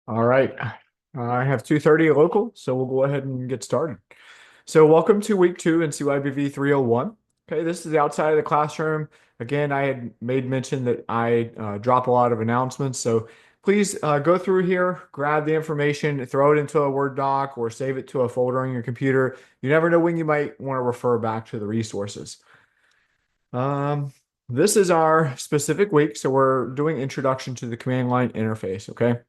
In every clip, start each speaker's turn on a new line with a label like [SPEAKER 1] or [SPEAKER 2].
[SPEAKER 1] All right. I have 2:30 local, so we'll go ahead and get started. So welcome to week two in CYBV 301. Okay, this is the outside of the classroom. Again, I had made mention that I drop a lot of announcements, so please go through here, grab the information, throw it into a Word doc or save it to a folder on your computer. You never know when you might want to refer back to the resources. Um, this is our specific week, so we're doing introduction to the command line interface, okay?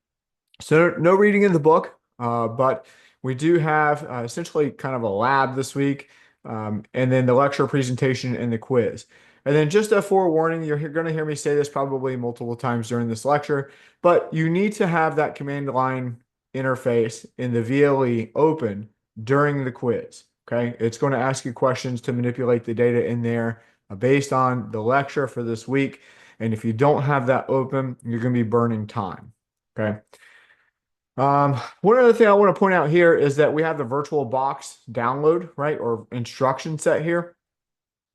[SPEAKER 1] So no reading in the book, but we do have essentially kind of a lab this week, and then the lecture presentation and the quiz. And then just a forewarning, you're going to hear me say this probably multiple times during this lecture, but you need to have that command line interface in the VLE open during the quiz. Okay, it's going to ask you questions to manipulate the data in there based on the lecture for this week. And if you don't have that open, you're going to be burning time. Okay. One other thing I want to point out here is that we have the virtual box download, right, or instruction set here.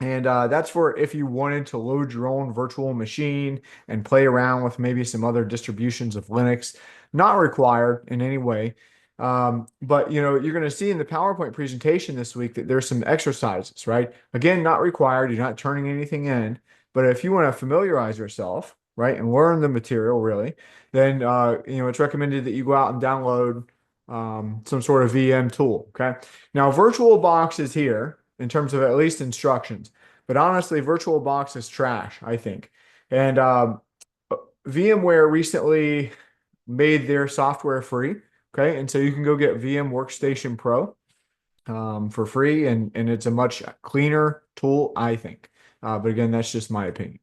[SPEAKER 1] And that's for if you wanted to load your own virtual machine and play around with maybe some other distributions of Linux. Not required in any way. But you're going to see in the PowerPoint presentation this week that there's some exercises, right? Again, not required. You're not turning anything in. But if you want to familiarize yourself, right, and learn the material really, then it's recommended that you go out and download some sort of VM tool. Okay. Now, VirtualBox is here in terms of at least instructions, but honestly, VirtualBox is trash, I think. And VMware recently made their software free. Okay. And so you can go get VM Workstation Pro for free, and it's a much cleaner tool, I think. But again, that's just my opinion.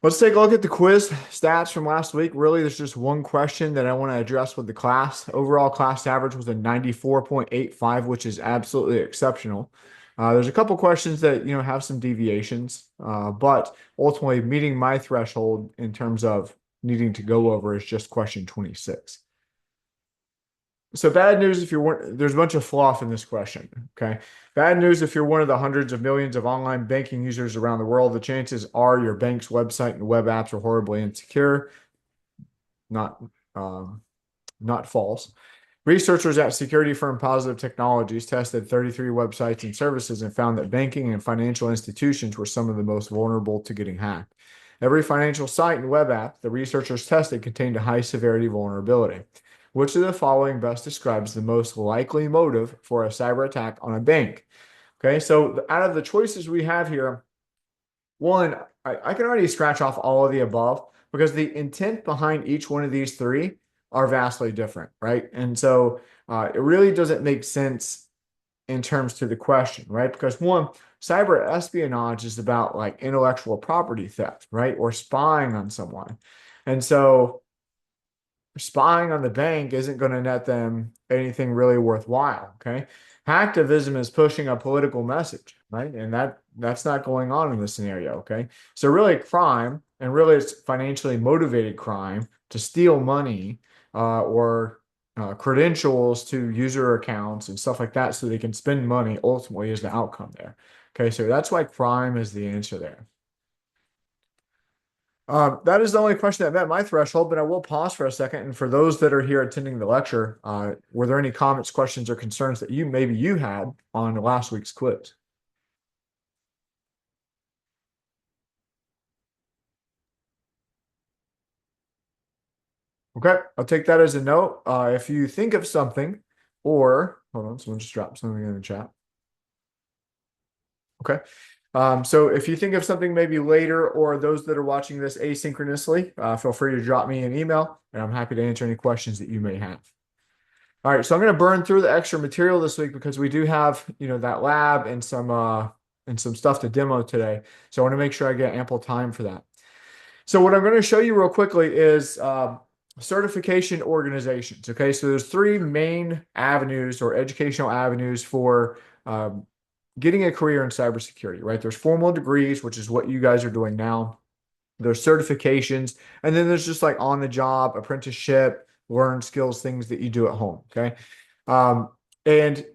[SPEAKER 1] Let's take a look at the quiz stats from last week. Really, there's just one question that I want to address with the class. Overall class average was a 94.85, which is absolutely exceptional. There's a couple questions that have some deviations, but ultimately meeting my threshold in terms of needing to go over is just question 26. So bad news if there's a bunch of fluff in this question. Okay. Bad news if you're one of the hundreds of millions of online banking users around the world, the chances are your bank's website and web apps are horribly insecure. Not um, not false. Researchers at security firm Positive Technologies tested 33 websites and services and found that banking and financial institutions were some of the most vulnerable to getting hacked. Every financial site and web app the researchers tested contained a high severity vulnerability. Which of the following best describes the most likely motive for a cyber attack on a bank? Okay, so out of the choices we have here, one, I can already scratch off all of the above because the intent behind each one of these three are vastly different, right? And so it really doesn't make sense in terms to the question, right? Because one, cyber espionage is about like intellectual property theft, right? Or spying on someone. And so spying on the bank isn't going to net them anything really worthwhile. Okay. Hacktivism is pushing a political message, right? And that's not going on in this scenario. Okay. So really crime, and really it's financially motivated crime to steal money or credentials to user accounts and stuff like that so they can spend money ultimately is the outcome there. Okay. So that's why crime is the answer there. That is the only question that met my threshold, but I will pause for a second. And for those that are here attending the lecture, were there any comments, questions, or concerns that maybe you had on last week's quiz? Okay, I'll take that as a note. If you think of something, or hold on, someone just dropped something in the chat. Okay. So if you think of something maybe later, or those that are watching this asynchronously, feel free to drop me an email, and I'm happy to answer any questions that you may have. All right, so I'm going to burn through the extra material this week because we do have, that lab and some stuff to demo today. So I want to make sure I get ample time for that. So what I'm going to show you real quickly is certification organizations. Okay, so there's three main avenues or educational avenues for getting a career in cybersecurity, right? There's formal degrees, which is what you guys are doing now. There's certifications, and then there's just like on the job apprenticeship, learn skills, things that you do at home. Okay. And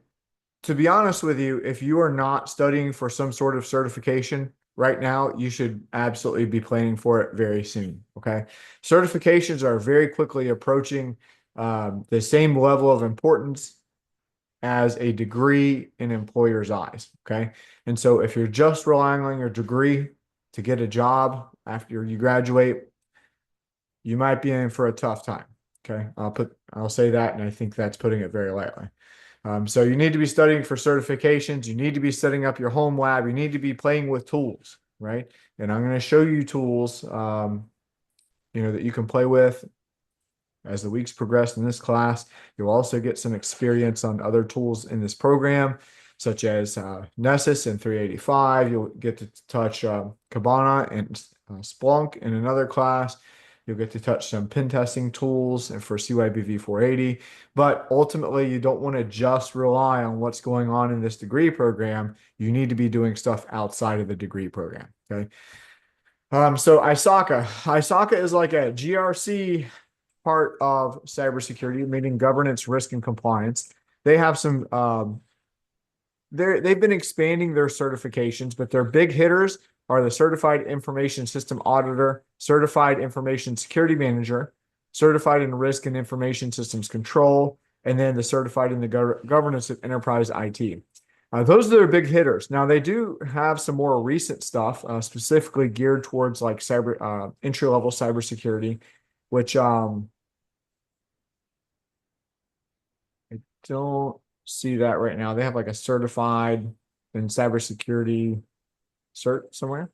[SPEAKER 1] to be honest with you, if you are not studying for some sort of certification, right now, you should absolutely be planning for it very soon. Okay. Certifications are very quickly approaching the same level of importance as a degree in employers' eyes. Okay. And so if you're just relying on your degree to get a job after you graduate, you might be in for a tough time. Okay. I'll say that, and I think that's putting it very lightly. So you need to be studying for certifications. You need to be setting up your home lab. You need to be playing with tools, right? And I'm going to show you tools, that you can play with as the weeks progress in this class. You'll also get some experience on other tools in this program, such as Nessus and 385. You'll get to touch Kibana and Splunk in another class. You'll get to touch some pen testing tools and for CYBV 480. But ultimately, you don't want to just rely on what's going on in this degree program. You need to be doing stuff outside of the degree program. Okay. So ISACA is like a GRC part of cybersecurity, meaning governance, risk, and compliance. They have some they've been expanding their certifications, but their big hitters are the Certified Information System Auditor, Certified Information Security Manager, Certified in Risk and Information Systems Control, and then the Certified in the Governance of Enterprise IT. Those are their big hitters. Now they do have some more recent stuff, specifically geared towards like cyber entry level cybersecurity, which I don't see that right now. They have like a certified in cybersecurity cert somewhere.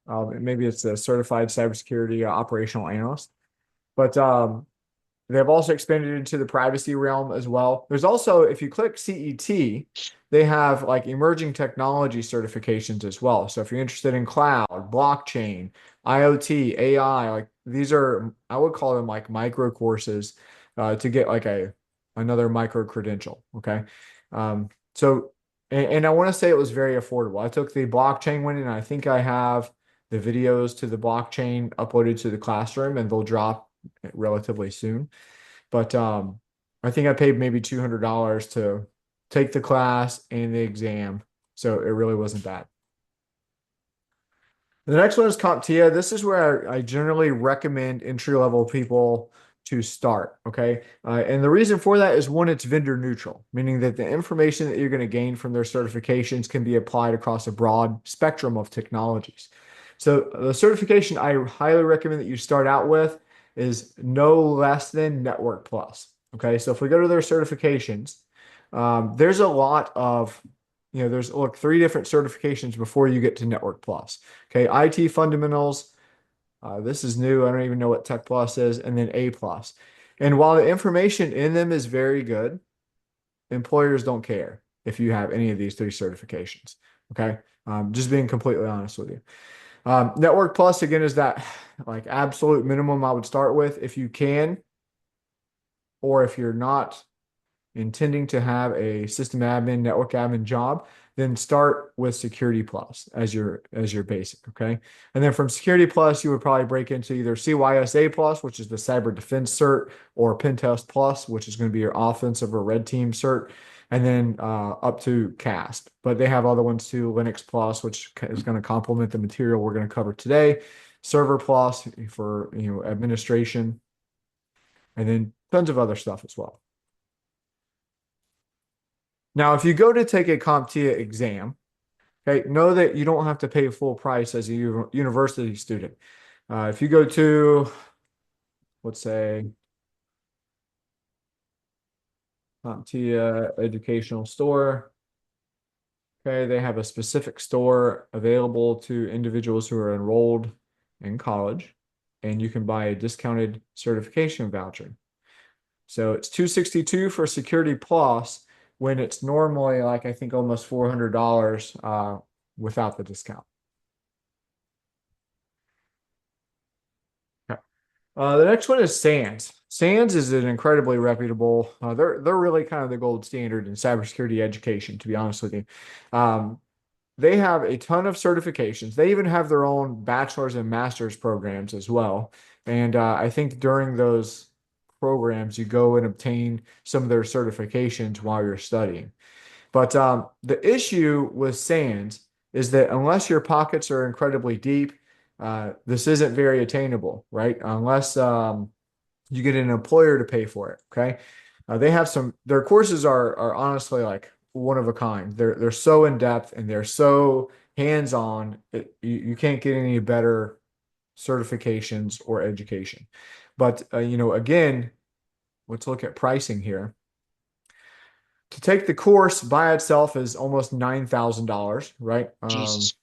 [SPEAKER 1] Maybe it's a certified cybersecurity operational analyst. But they have also expanded into the privacy realm as well. There's also, if you click CET, they have like emerging technology certifications as well. So if you're interested in cloud, blockchain, IoT, AI, like these are, I would call them like micro courses to get like another micro credential. Okay. So, and I want to say it was very affordable. I took the blockchain one, and I think I have the videos to the blockchain uploaded to the classroom, and they'll drop relatively soon. But I think I paid maybe $200 to take the class and the exam. So it really wasn't bad. The next one is CompTIA. This is where I generally recommend entry-level people to start. Okay. And the reason for that is one, it's vendor neutral, meaning that the information that you're going to gain from their certifications can be applied across a broad spectrum of technologies. So the certification I highly recommend that you start out with is no less than Network Plus. Okay. So if we go to their certifications, there's a lot of there's look 3 different certifications before you get to Network Plus. Okay, IT fundamentals. This is new. I don't even know what Tech Plus is, and then A Plus. And while the information in them is very good, employers don't care if you have any of these 3 certifications. Okay, just being completely honest with you. Network Plus again is that like absolute minimum I would start with if you can, or if you're not intending to have a system admin, network admin job, then start with Security Plus as your basic, okay? And then from Security Plus, you would probably break into either CYSA Plus, which is the Cyber Defense cert, or Pentest Plus, which is going to be your offensive or red team cert, and then up to CASP. But they have other ones too, Linux Plus, which is going to complement the material we're going to cover today, Server Plus for administration, and then tons of other stuff as well. Now, if you go to take a CompTIA exam, okay, know that you don't have to pay full price as a university student. If you go to, let's say, CompTIA educational store, okay, they have a specific store available to individuals who are enrolled in college, and you can buy a discounted certification voucher. So it's $262 for Security Plus when it's normally like I think almost $400 without the discount. Okay. The next one is SANS. SANS is an incredibly reputable. They're really kind of the gold standard in cybersecurity education, to be honest with you. They have a ton of certifications. They even have their own bachelor's and master's programs as well. And I think during those programs, you go and obtain some of their certifications while you're studying. But the issue with SANS is that unless your pockets are incredibly deep, this isn't very attainable, right? Unless you get an employer to pay for it. Okay. They have their courses are honestly like one of a kind. They're so in depth and they're so hands-on. You can't get any better certifications or education. But again, let's look at pricing here. To take the course by itself is almost $9,000, right?
[SPEAKER 2] Jesus.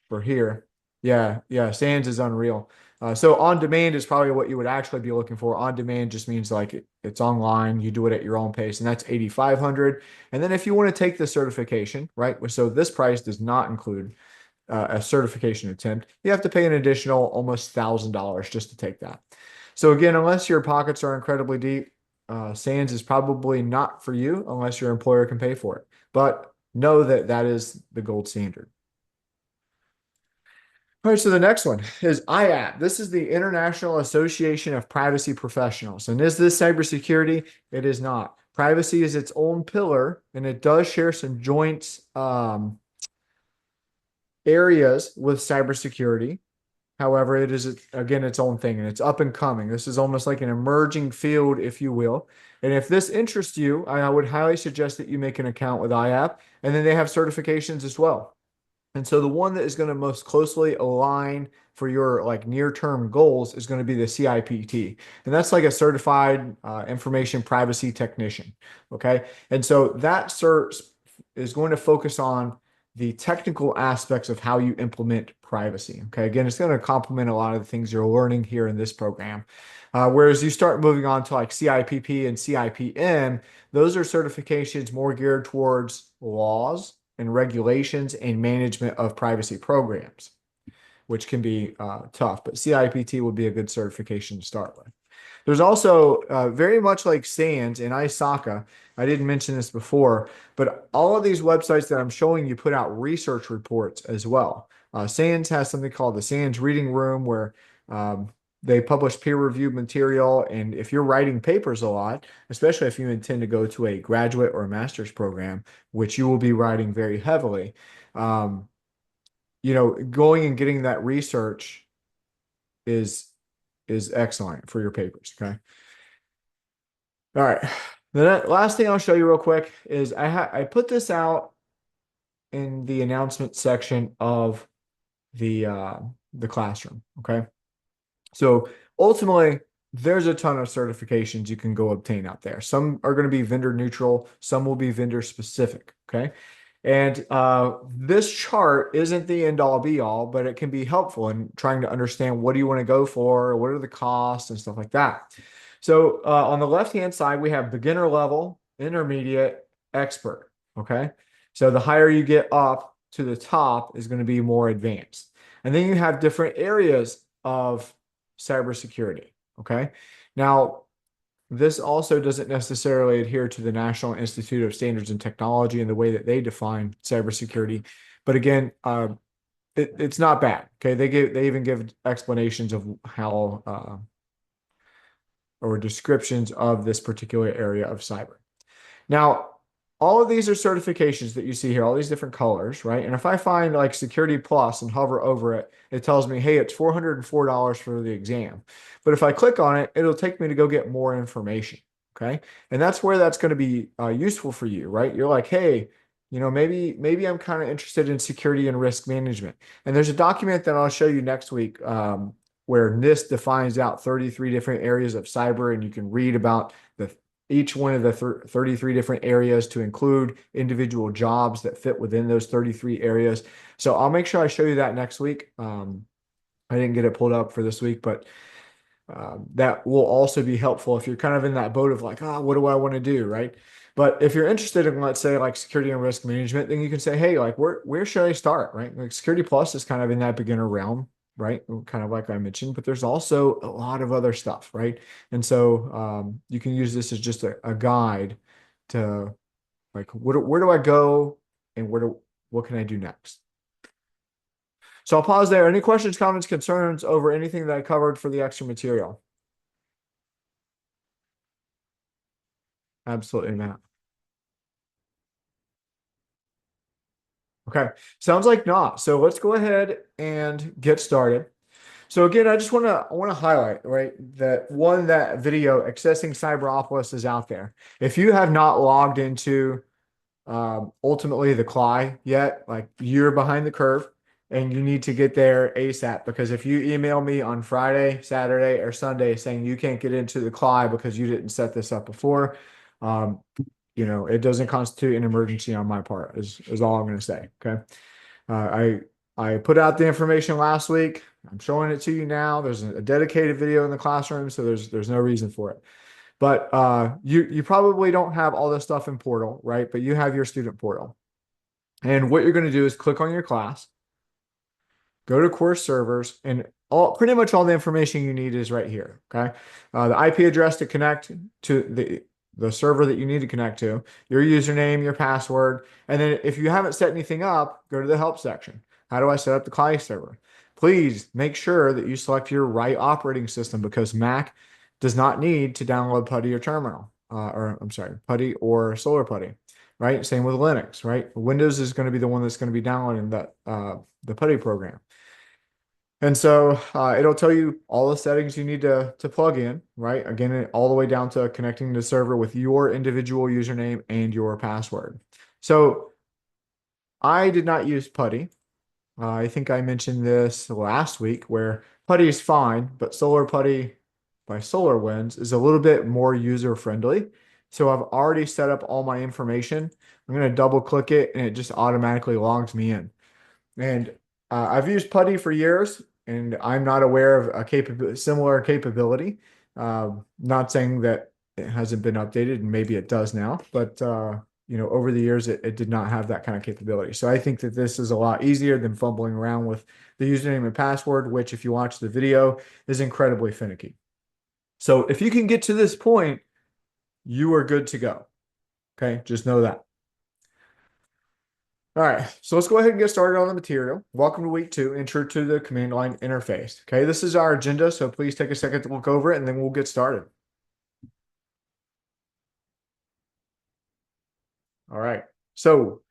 [SPEAKER 1] For here. Yeah, yeah, Sands is unreal. So on demand is probably what you would actually be looking for. On demand just means like it's online, you do it at your own pace, and that's 8,500. And then if you want to take the certification, right? So this price does not include a certification attempt. You have to pay an additional almost $1,000 just to take that. So again, unless your pockets are incredibly deep, SANS is probably not for you unless your employer can pay for it. But know that that is the gold standard. All right, so the next one is IAP. This is the International Association of Privacy Professionals. And is this cybersecurity? It is not. Privacy is its own pillar, and it does share some joint areas with cybersecurity. However, it is, again, its own thing, and it's up and coming. This is almost like an emerging field, if you will. And if this interests you, I would highly suggest that you make an account with IAP, and then they have certifications as well. And so the one that is going to most closely align for your like near-term goals is going to be the CIPT. And that's like a certified information privacy technician. Okay. And so that cert is going to focus on the technical aspects of how you implement privacy. Okay. Again, it's going to complement a lot of the things you're learning here in this program. Whereas you start moving on to like CIPP and CIPM, those are certifications more geared towards laws and regulations and management of privacy programs, which can be tough. But CIPT would be a good certification to start with. There's also very much like SANS and ISACA. I didn't mention this before, but all of these websites that I'm showing you put out research reports as well. SANS has something called the SANS Reading Room where um, they publish peer-reviewed material. And if you're writing papers a lot, especially if you intend to go to a graduate or a master's program, which you will be writing very heavily, um, going and getting that research is is excellent for your papers. Okay. All right. The last thing I'll show you real quick is I put this out in the announcement section of the classroom. Okay. So ultimately, there's a ton of certifications you can go obtain out there. Some are going to be vendor neutral, some will be vendor specific. Okay. And this chart isn't the end all be all, but it can be helpful in trying to understand what do you want to go for, what are the costs, and stuff like that. So on the left-hand side, we have beginner level, intermediate, expert. Okay. So the higher you get up to the top is going to be more advanced. And then you have different areas of cybersecurity. Okay. Now, this also doesn't necessarily adhere to the National Institute of Standards and Technology and the way that they define cybersecurity. But again, it's not bad. Okay. They even give explanations of how or descriptions of this particular area of cyber. Now, all of these are certifications that you see here, all these different colors, right? And if I find like Security Plus and hover over it, it tells me, hey, it's $404 for the exam. But if I click on it, it'll take me to go get more information. Okay. And that's where that's going to be useful for you, right? You're like, hey, maybe I'm kind of interested in security and risk management. And there's a document that I'll show you next week where NIST defines out 33 different areas of cyber, and you can read about each one of the 33 different areas to include individual jobs that fit within those 33 areas. So I'll make sure I show you that next week. I didn't get it pulled up for this week, but that will also be helpful if you're kind of in that boat of like, what do I want to do, right? But if you're interested in, let's say, like security and risk management, then you can say, hey, like, where should I start, right? Like Security Plus is kind of in that beginner realm, right? Kind of like I mentioned, but there's also a lot of other stuff, right? And so you can use this as just a guide to like, where do I go and what can I do next? So I'll pause there. Any questions, comments, concerns over anything that I covered for the extra material? Absolutely not. Okay, sounds like not. So let's go ahead and get started. So again, I want to highlight, right, that one, that video accessing Cyberopolis is out there. If you have not logged into ultimately the CLI yet, like you're behind the curve and you need to get there ASAP, because if you email me on Friday, Saturday, or Sunday saying you can't get into the CLI because you didn't set this up before, um, it doesn't constitute an emergency on my part, is all I'm going to say. Okay. I put out the information last week. I'm showing it to you now. There's a dedicated video in the classroom, so there's no reason for it. But you probably don't have all this stuff in Portal, right? But you have your student portal. And what you're going to do is click on your class, go to course servers, and pretty much all the information you need is right here. Okay. The IP address to connect to the server that you need to connect to, your username, your password. And then if you haven't set anything up, go to the help section. How do I set up the client server? Please make sure that you select your right operating system, because Mac does not need to download PuTTY or Terminal, or I'm sorry, PuTTY or SolarPuTTY, right? Same with Linux, right? Windows is going to be the one that's going to be downloading the PuTTY program. And so it'll tell you all the settings you need to plug in, right? Again, all the way down to connecting the server with your individual username and your password. So I did not use PuTTY. I think I mentioned this last week, where PuTTY is fine, but SolarPuTTY by SolarWinds is a little bit more user friendly. So I've already set up all my information. I'm going to double click it and it just automatically logs me in. And I've used PuTTY for years, and I'm not aware of a similar capability. Not saying that it hasn't been updated, and maybe it does now, but over the years, it did not have that kind of capability. So I think that this is a lot easier than fumbling around with the username and password, which, if you watch the video, is incredibly finicky. So if you can get to this point, you are good to go. Okay, just know that. All right, so let's go ahead and get started on the material. Welcome to week 2, intro to the command line interface. Okay, this is our agenda, so please take a second to look over it and then we'll get started. All right, so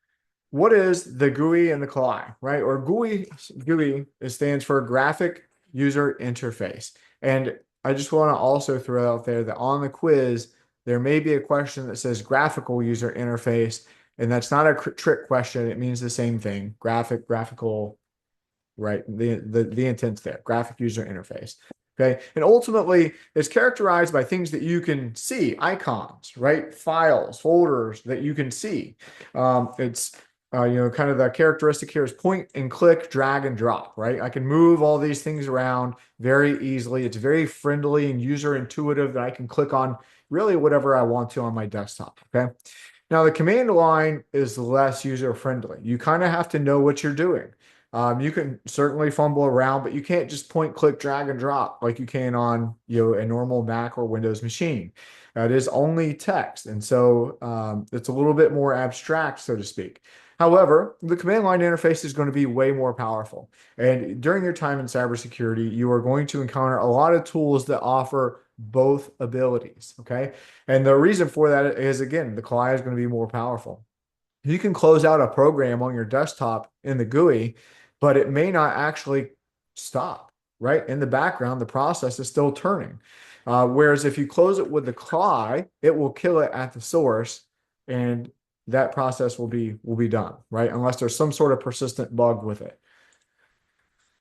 [SPEAKER 1] what is the GUI and the CLI, right? Or GUI stands for Graphic User Interface. And I just want to also throw out there that on the quiz, there may be a question that says graphical user interface, and that's not a trick question. It means the same thing. Graphical, right? The intent's there, graphic user interface. Okay. And ultimately, it's characterized by things that you can see, icons, right? Files, folders that you can see. It's kind of the characteristic here is point and click, drag and drop, right? I can move all these things around very easily. It's very friendly and user intuitive that I can click on really whatever I want to on my desktop. Okay. Now, the command line is less user friendly. You kind of have to know what you're doing. You can certainly fumble around, but you can't just point, click, drag, and drop like you can on a normal Mac or Windows machine. It is only text, and so it's a little bit more abstract, so to speak. However, the command line interface is going to be way more powerful. And during your time in cybersecurity, you are going to encounter a lot of tools that offer both abilities. Okay. And the reason for that is, again, the CLI is going to be more powerful. You can close out a program on your desktop in the GUI, but it may not actually stop, right? In the background, the process is still turning. Whereas if you close it with the CLI, it will kill it at the source, and that process will be done, right? Unless there's some sort of persistent bug with it.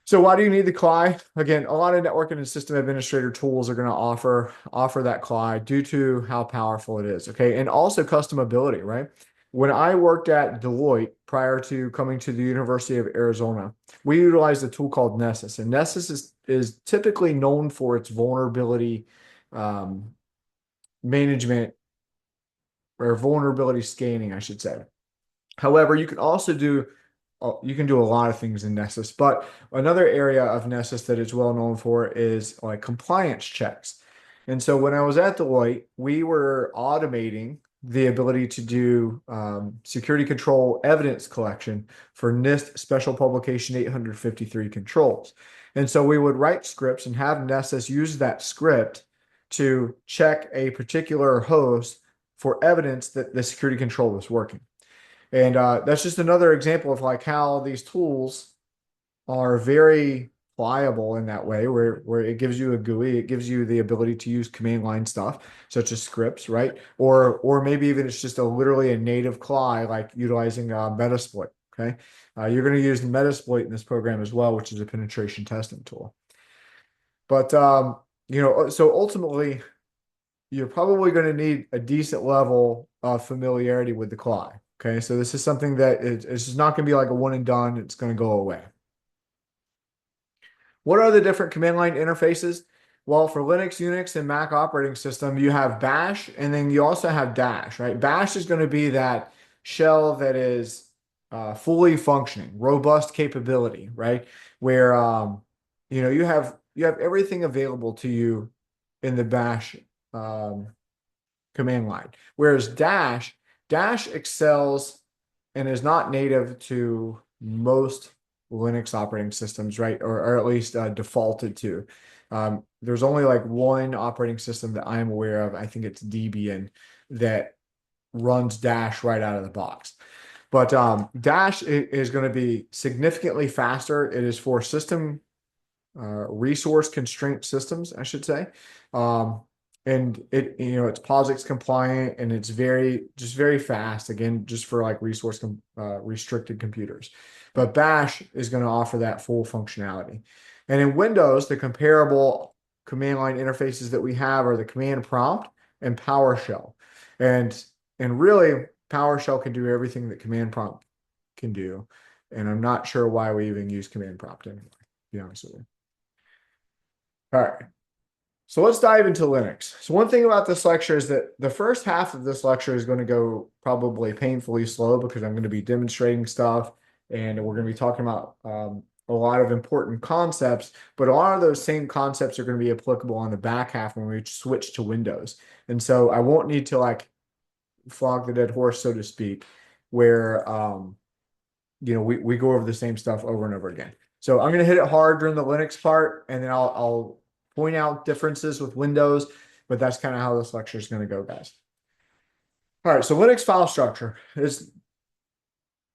[SPEAKER 1] So why do you need the CLI? Again, a lot of network and system administrator tools are going to offer that CLI due to how powerful it is. Okay, and also customability, right? When I worked at Deloitte prior to coming to the University of Arizona, we utilized a tool called Nessus, and Nessus is typically known for its vulnerability management, or vulnerability scanning, I should say. However, you can do a lot of things in Nessus, but another area of Nessus that it's well known for is like compliance checks. And so when I was at Deloitte, we were automating the ability to do security control evidence collection for NIST Special Publication 853 controls. And so we would write scripts and have Nessus use that script to check a particular host for evidence that the security control was working. And that's just another example of like how these tools are very pliable in that way, where it gives you a GUI, it gives you the ability to use command line stuff such as scripts, right? Or maybe even it's just literally a native CLI like utilizing Metasploit. Okay, you're going to use Metasploit in this program as well, which is a penetration testing tool. But so ultimately, you're probably going to need a decent level of familiarity with the CLI. Okay, so this is something that it's just not going to be like a one and done. It's going to go away. What are the different command line interfaces? Well, for Linux, Unix, and Mac operating system, you have Bash, and then you also have Dash, right? Bash is going to be that shell that is fully functioning, robust capability, right? Where you have everything available to you in the Bash um, command line. Whereas Dash excels and is not native to most Linux operating systems, right? Or at least defaulted to. There's only like one operating system that I'm aware of. I think it's Debian that runs Dash right out of the box. But Dash is going to be significantly faster. It is for system resource constraint systems, I should say. And it's POSIX compliant and it's very fast, again, just for like resource restricted computers. But Bash is going to offer that full functionality. And in Windows, the comparable command line interfaces that we have are the command prompt and PowerShell. And really, PowerShell can do everything that command prompt can do. And I'm not sure why we even use command prompt anymore, to be honest with you. All right. So let's dive into Linux. So one thing about this lecture is that the first half of this lecture is going to go probably painfully slow because I'm going to be demonstrating stuff and we're going to be talking about a lot of important concepts, but a lot of those same concepts are going to be applicable on the back half when we switch to Windows. And so I won't need to like flog the dead horse, so to speak, where we go over the same stuff over and over again. So I'm going to hit it hard during the Linux part, and then I'll point out differences with Windows, but that's kind of how this lecture is going to go, guys. All right, so Linux file structure is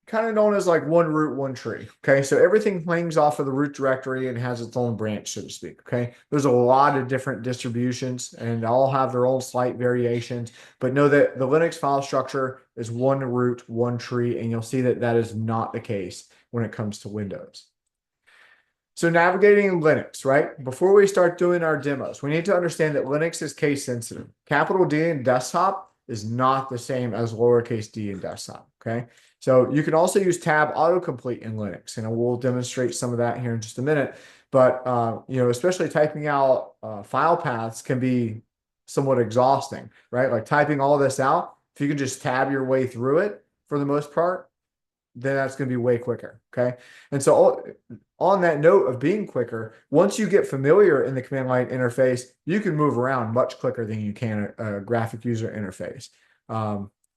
[SPEAKER 1] kind of known as like one root, one tree. Okay, so everything hangs off of the root directory and has its own branch, so to speak. Okay, there's a lot of different distributions and all have their own slight variations, but know that the Linux file structure is one root, one tree, and you'll see that that is not the case when it comes to Windows. So navigating Linux, right? Before we start doing our demos, we need to understand that Linux is case sensitive. Capital D in desktop is not the same as lowercase d in desktop, okay? So you can also use tab autocomplete in Linux, and we'll demonstrate some of that here in just a minute. But, especially typing out file paths can be somewhat exhausting, right? Like typing all this out, if you can just tab your way through it for the most part, then that's going to be way quicker, okay? And so on that note of being quicker, once you get familiar in the command line interface, you can move around much quicker than you can a graphic user interface.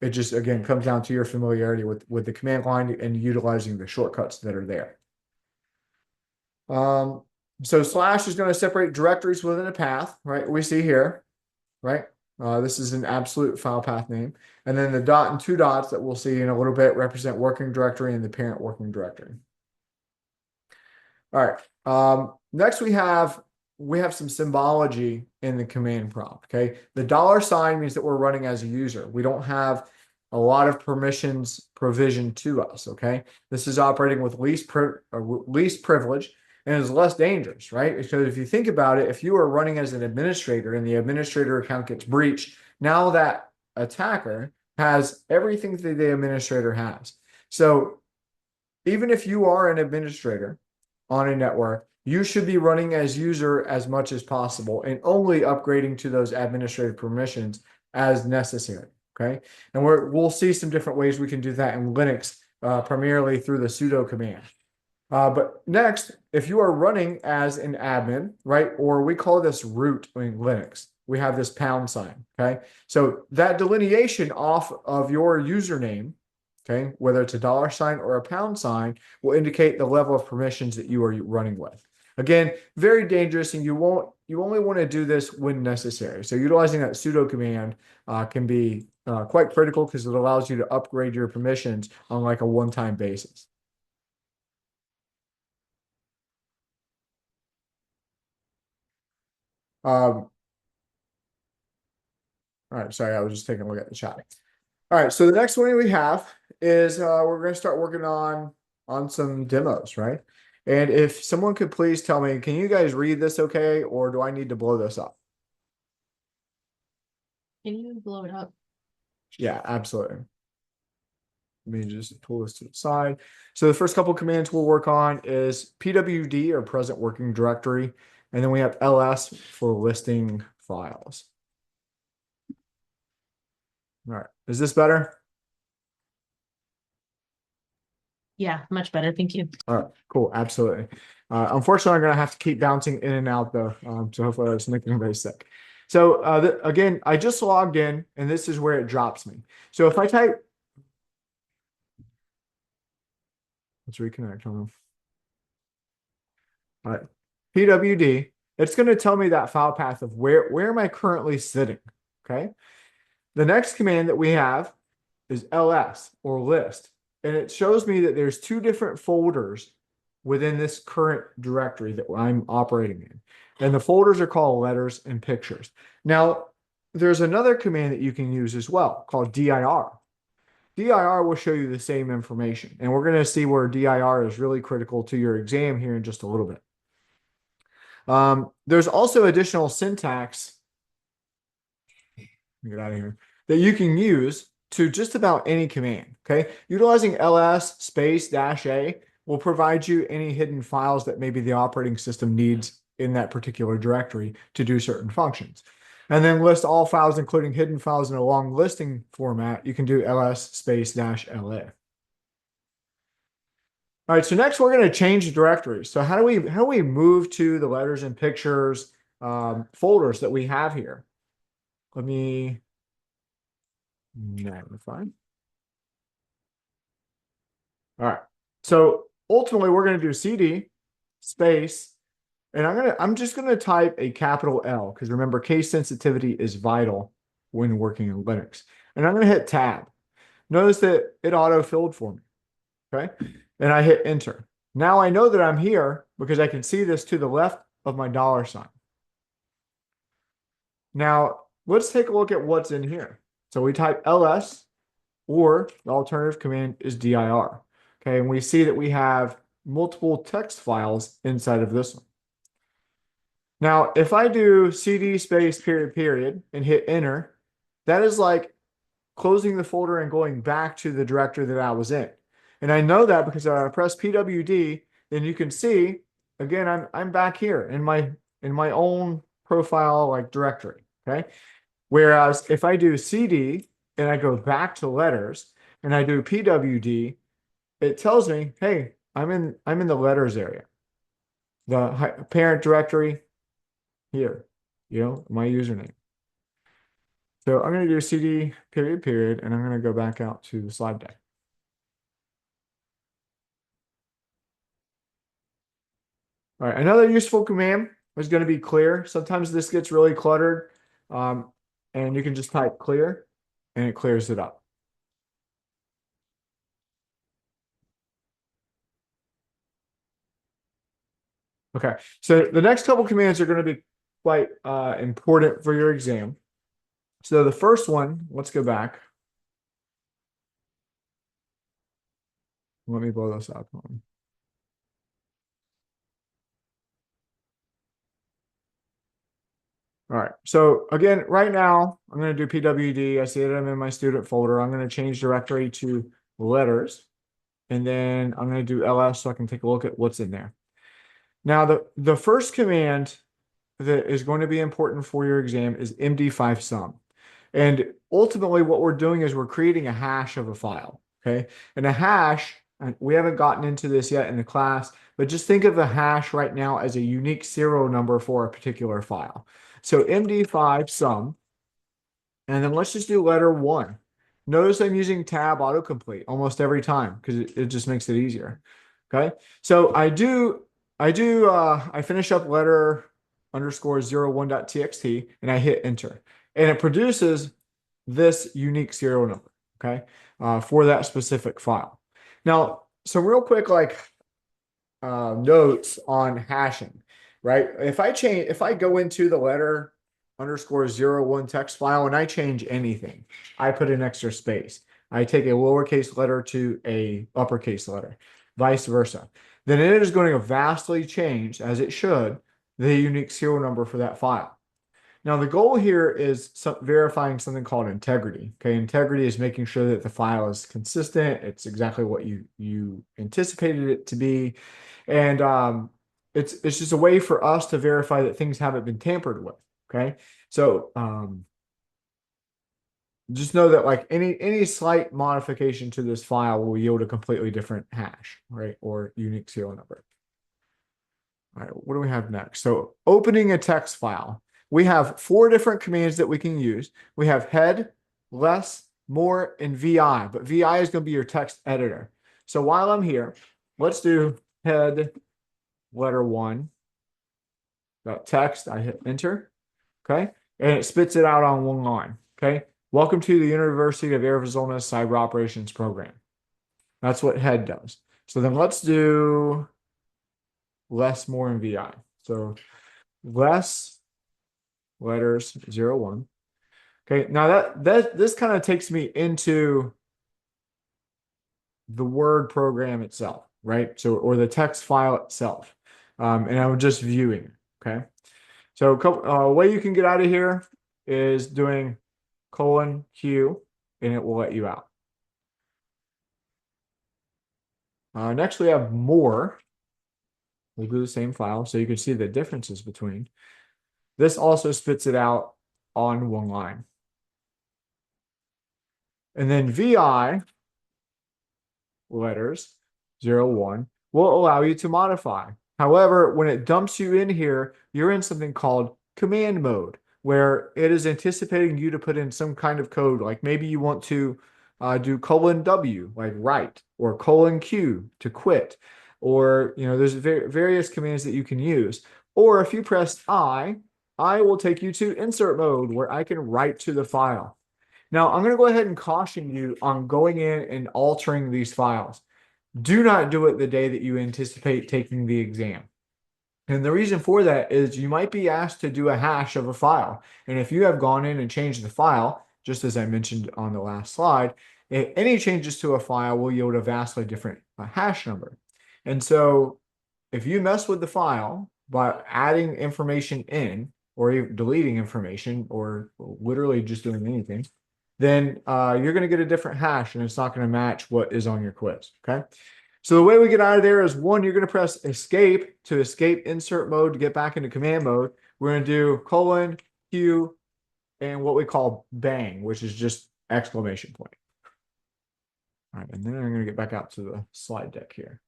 [SPEAKER 1] It just, again, comes down to your familiarity with the command line and utilizing the shortcuts that are there. So slash is going to separate directories within a path, right? We see here, right? This is an absolute file path name. And then the dot and two dots that we'll see in a little bit represent working directory and the parent working directory. All right. Next we have some symbology in the command prompt. Okay. The $ means that we're running as a user. We don't have a lot of permissions provisioned to us. Okay. This is operating with least privilege and is less dangerous, right? Because if you think about it, if you are running as an administrator and the administrator account gets breached, now that attacker has everything that the administrator has. So even if you are an administrator on a network, you should be running as user as much as possible and only upgrading to those administrative permissions as necessary. Okay. And we'll see some different ways we can do that in Linux, primarily through the sudo command. But next, if you are running as an admin, right, or we call this root in Linux, we have this pound sign, okay? So that delineation off of your username, okay, whether it's a $ or a pound sign, will indicate the level of permissions that you are running with. Again, very dangerous, and you only want to do this when necessary. So utilizing that sudo command can be quite critical because it allows you to upgrade your permissions on like a one-time basis. All right, sorry, I was just taking a look at the chat. All right, so the next one we have is we're going to start working on some demos, right? And if someone could please tell me, can you guys read this okay, or do I need to blow this up?
[SPEAKER 2] Can you blow it up?
[SPEAKER 1] Yeah, absolutely. Let me just pull this to the side. So the first couple commands we'll work on is PWD or present working directory, and then we have ls for listing files. All right, is this better?
[SPEAKER 2] Yeah, much better. Thank you.
[SPEAKER 1] All right, cool, absolutely. Unfortunately, I'm gonna have to keep bouncing in and out though, so hopefully I was making everybody sick. So again, I just logged in, and this is where it drops me. So if I type, let's reconnect. Hold on. All right, PWD, it's going to tell me that file path of where am I currently sitting. Okay. The next command that we have is ls or list, and it shows me that there's two different folders within this current directory that I'm operating in. And the folders are called letters and pictures. Now, there's another command that you can use as well called dir. dir will show you the same information, and we're going to see where dir is really critical to your exam here in just a little bit. There's also additional syntax, get out of here, that you can use to just about any command. Okay. Utilizing ls space -a will provide you any hidden files that maybe the operating system needs in that particular directory to do certain functions. And then list all files, including hidden files in a long listing format. You can do ls space -la. All right, so next we're going to change directories. So how do we move to the letters and pictures folders that we have here? Let me magnify. All right. So ultimately we're going to do cd space, and I'm just going to type a capital L because remember case sensitivity is vital when working in Linux. And I'm going to hit tab. Notice that it auto-filled for me. Okay. And I hit enter. Now I know that I'm here because I can see this to the left of my $sign. Now let's take a look at what's in here. So we type ls, or the alternative command is dir. Okay. And we see that we have multiple text files inside of this one. Now, if I do cd space period and hit enter, that is like closing the folder and going back to the directory that I was in. And I know that because I press PWD, then you can see, again, I'm back here in my own profile like directory. Okay. Whereas if I do CD and I go back to letters and I do PWD, it tells me, hey, I'm in the letters area. The parent directory here, my username. So I'm going to do CD period, and I'm going to go back out to the slide deck. All right, another useful command is going to be clear. Sometimes this gets really cluttered, and you can just type clear, and it clears it up. Okay, so the next couple commands are going to be quite important for your exam. So the first one, let's go back. Let me blow this up. All right. So again, right now, I'm going to do PWD. I see that I'm in my student folder. I'm going to change directory to letters. And then I'm going to do ls so I can take a look at what's in there. Now, the first command that is going to be important for your exam is md5 sum. And ultimately, what we're doing is we're creating a hash of a file. Okay. And a hash, we haven't gotten into this yet in the class, but just think of a hash right now as a unique serial number for a particular file. So md5 sum, and then let's just do letter 1. Notice I'm using tab autocomplete almost every time because it just makes it easier. Okay. So I do I finish up letter underscore 01.txt and I hit enter. And it produces this unique serial number, okay, for that specific file. Now, some real quick, like notes on hashing, right? If I go into the letter underscore 01 text file and I change anything, I put an extra space. I take a lowercase letter to a uppercase letter, vice versa. Then it is going to vastly change, as it should, the unique serial number for that file. Now, the goal here is verifying something called integrity. Okay, integrity is making sure that the file is consistent. It's exactly what you anticipated it to be, and it's just a way for us to verify that things haven't been tampered with. Okay, so just know that like any slight modification to this file will yield a completely different hash, right, or unique serial number. All right, what do we have next? So opening a text file. We have four different commands that we can use. We have head, less, more, and VI, but VI is going to be your text editor. So while I'm here, let's do head letter one, text. I hit enter, okay? And it spits it out on one line, okay? Welcome to the University of Arizona Cyber Operations Program. That's what head does. So then let's do less, more, and VI. So less letters 01. Okay, now that this kind of takes me into the Word program itself, right? So or the text file itself. And I'm just viewing it. Okay. So way you can get out of here is doing :Q and it will let you out. Next we have more. We'll do the same file so you can see the differences between. This also spits it out on one line. And then VI letters 01 will allow you to modify. However, when it dumps you in here, you're in something called command mode, where it is anticipating you to put in some kind of code. Like maybe you want to do :W, like write, or :Q to quit, or there's various commands that you can use. Or if you press I will take you to insert mode, where I can write to the file. Now, I'm going to go ahead and caution you on going in and altering these files. Do not do it the day that you anticipate taking the exam. And the reason for that is you might be asked to do a hash of a file. And if you have gone in and changed the file, just as I mentioned on the last slide, any changes to a file will yield a vastly different hash number. And so if you mess with the file by adding information in, or deleting information, or literally just doing anything, then you're going to get a different hash and it's not going to match what is on your quiz. Okay. So the way we get out of there is one, you're going to press escape to escape insert mode to get back into command mode. We're going to do :Q and what we call bang, which is just exclamation point. All right. And then I'm going to get back out to the slide deck here.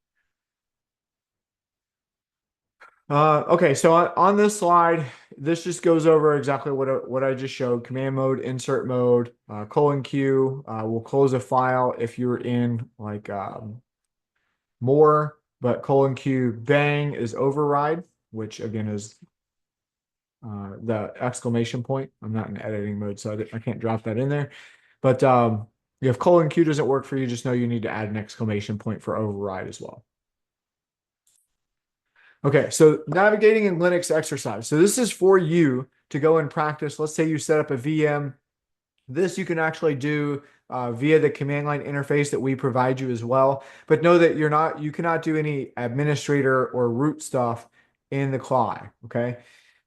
[SPEAKER 1] Okay, so on this slide, this just goes over exactly what I just showed. Command mode, insert mode, :Q will close a file if you're in like more, but :Q bang is override, which again is the exclamation point. I'm not in editing mode, so I can't drop that in there. But if :Q doesn't work for you, just know you need to add an exclamation point for override as well. Okay, so navigating in Linux exercise. So this is for you to go and practice. Let's say you set up a VM. This you can actually do via the command line interface that we provide you as well. But know that you cannot do any administrator or root stuff in the CLI. Okay,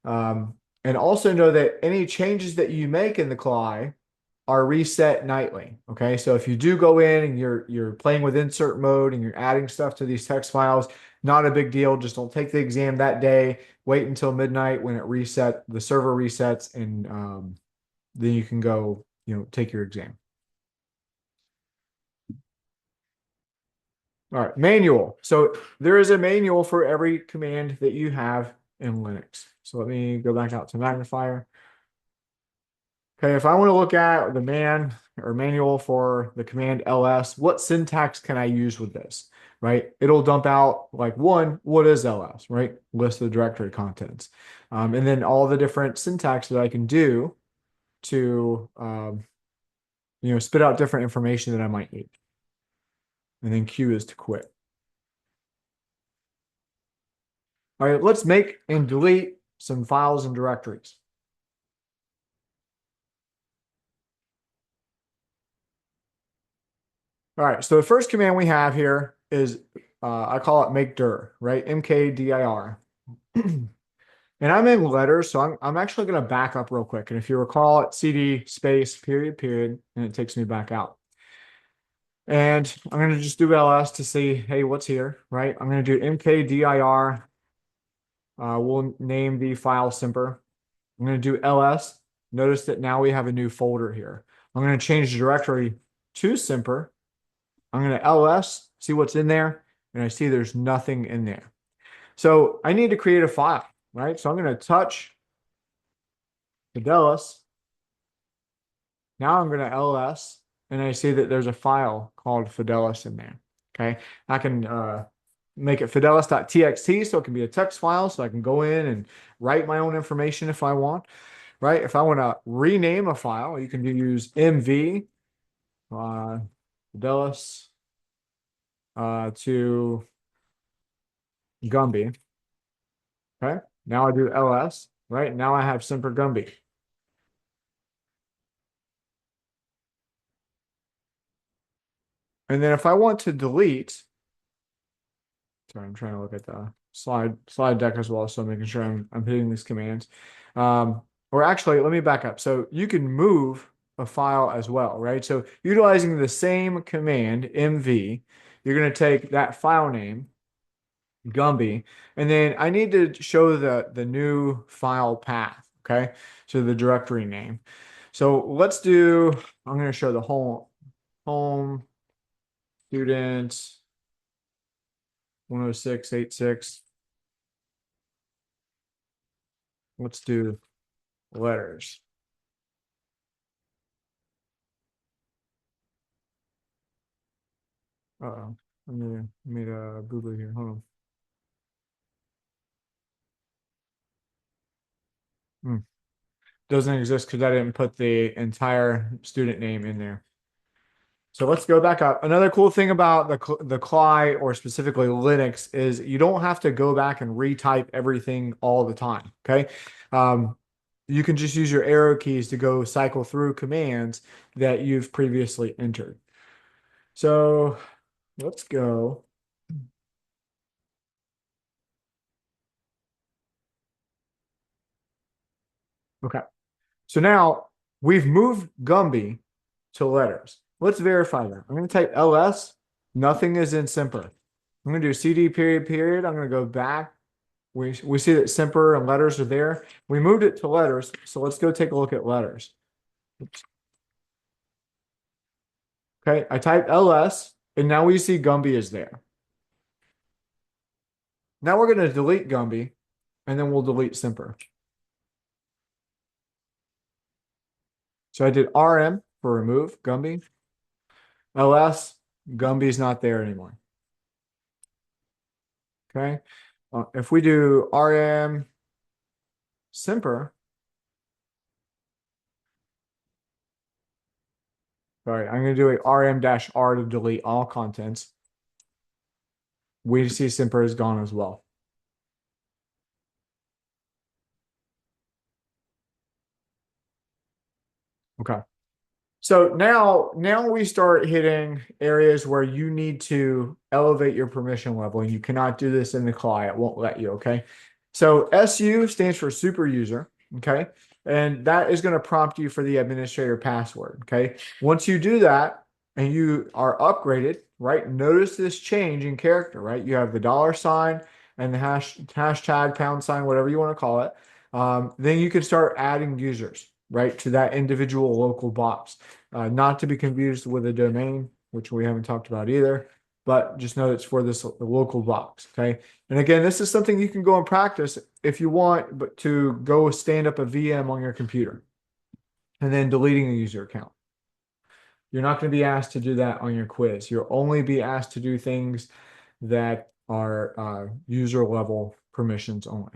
[SPEAKER 1] and also know that any changes that you make in the CLI are reset nightly. Okay, so if you do go in and you're playing with insert mode and you're adding stuff to these text files, not a big deal. Just don't take the exam that day. Wait until midnight when the server resets, and then you can go, take your exam. All right, manual. So there is a manual for every command that you have in Linux. So let me go back out to magnifier. Okay, if I want to look at the manual for the command ls, what syntax can I use with this? right? It'll dump out like one, what is ls, right? List of directory contents. And then all the different syntax that I can do to, spit out different information that I might need. And then Q is to quit. All right, let's make and delete some files and directories. All right, so the first command we have here is, I call it make dir, right? mkdir. And I'm in letters, so I'm actually going to back up real quick. And if you recall, it's cd space period period, and it takes me back out. And I'm going to just do ls to see, hey, what's here, right? I'm going to do mkdir. We'll name the file simper. I'm going to do ls. Notice that now we have a new folder here. I'm going to change the directory to simper. I'm going to ls, see what's in there, and I see there's nothing in there. So I need to create a file, right? So I'm going to touch Fidelis. Now I'm going to ls, and I see that there's a file called Fidelis in there. Okay, I can make it fidelis.txt, so it can be a text file, so I can go in and write my own information if I want, right? If I want to rename a file, you can use mv Fidelis to Gumby. Okay, now I do ls, right? Now I have Semper Gumby. And then if I want to delete, sorry, I'm trying to look at the slide deck as well, so I'm making sure I'm hitting these commands. Or actually, let me back up. So you can move a file as well, right? So utilizing the same command, mv, you're going to take that file name, Gumby, and then I need to show the new file path, okay? So the directory name. So let's do, I'm going to show the home student 106.86. Let's do letters. Uh-oh. I made a boo-boo here. Hold on. Doesn't exist because I didn't put the entire student name in there. So let's go back up. Another cool thing about the CLI, or specifically Linux, is you don't have to go back and retype everything all the time. Okay. You can just use your arrow keys to go cycle through commands that you've previously entered. So let's go. Okay. So now we've moved Gumby to letters. Let's verify that. I'm going to type ls. Nothing is in Semper. I'm going to do cd period period. I'm going to go back. We see that Semper and letters are there. We moved it to letters. So let's go take a look at letters. Oops. Okay, I typed ls, and now we see Gumby is there. Now we're going to delete Gumby, and then we'll delete Semper. So I did rm for remove Gumby. ls, Gumby's not there anymore. Okay. If we do rm Semper, sorry, I'm going to do a rm-r to delete all contents. We see Semper is gone as well. Okay. So now we start hitting areas where you need to elevate your permission level, and you cannot do this in the CLI. It won't let you, okay? So SU stands for super user, okay? And that is going to prompt you for the administrator password, okay? Once you do that and you are upgraded, right? Notice this change in character, right? You have the $ and the hashtag #, whatever you want to call it. Then you can start adding users, right, to that individual local box. Not to be confused with a domain, which we haven't talked about either, but just know it's for this local box, okay? And again, this is something you can go and practice if you want, but to go stand up a VM on your computer and then deleting a user account. You're not going to be asked to do that on your quiz. You'll only be asked to do things that are user level permissions only.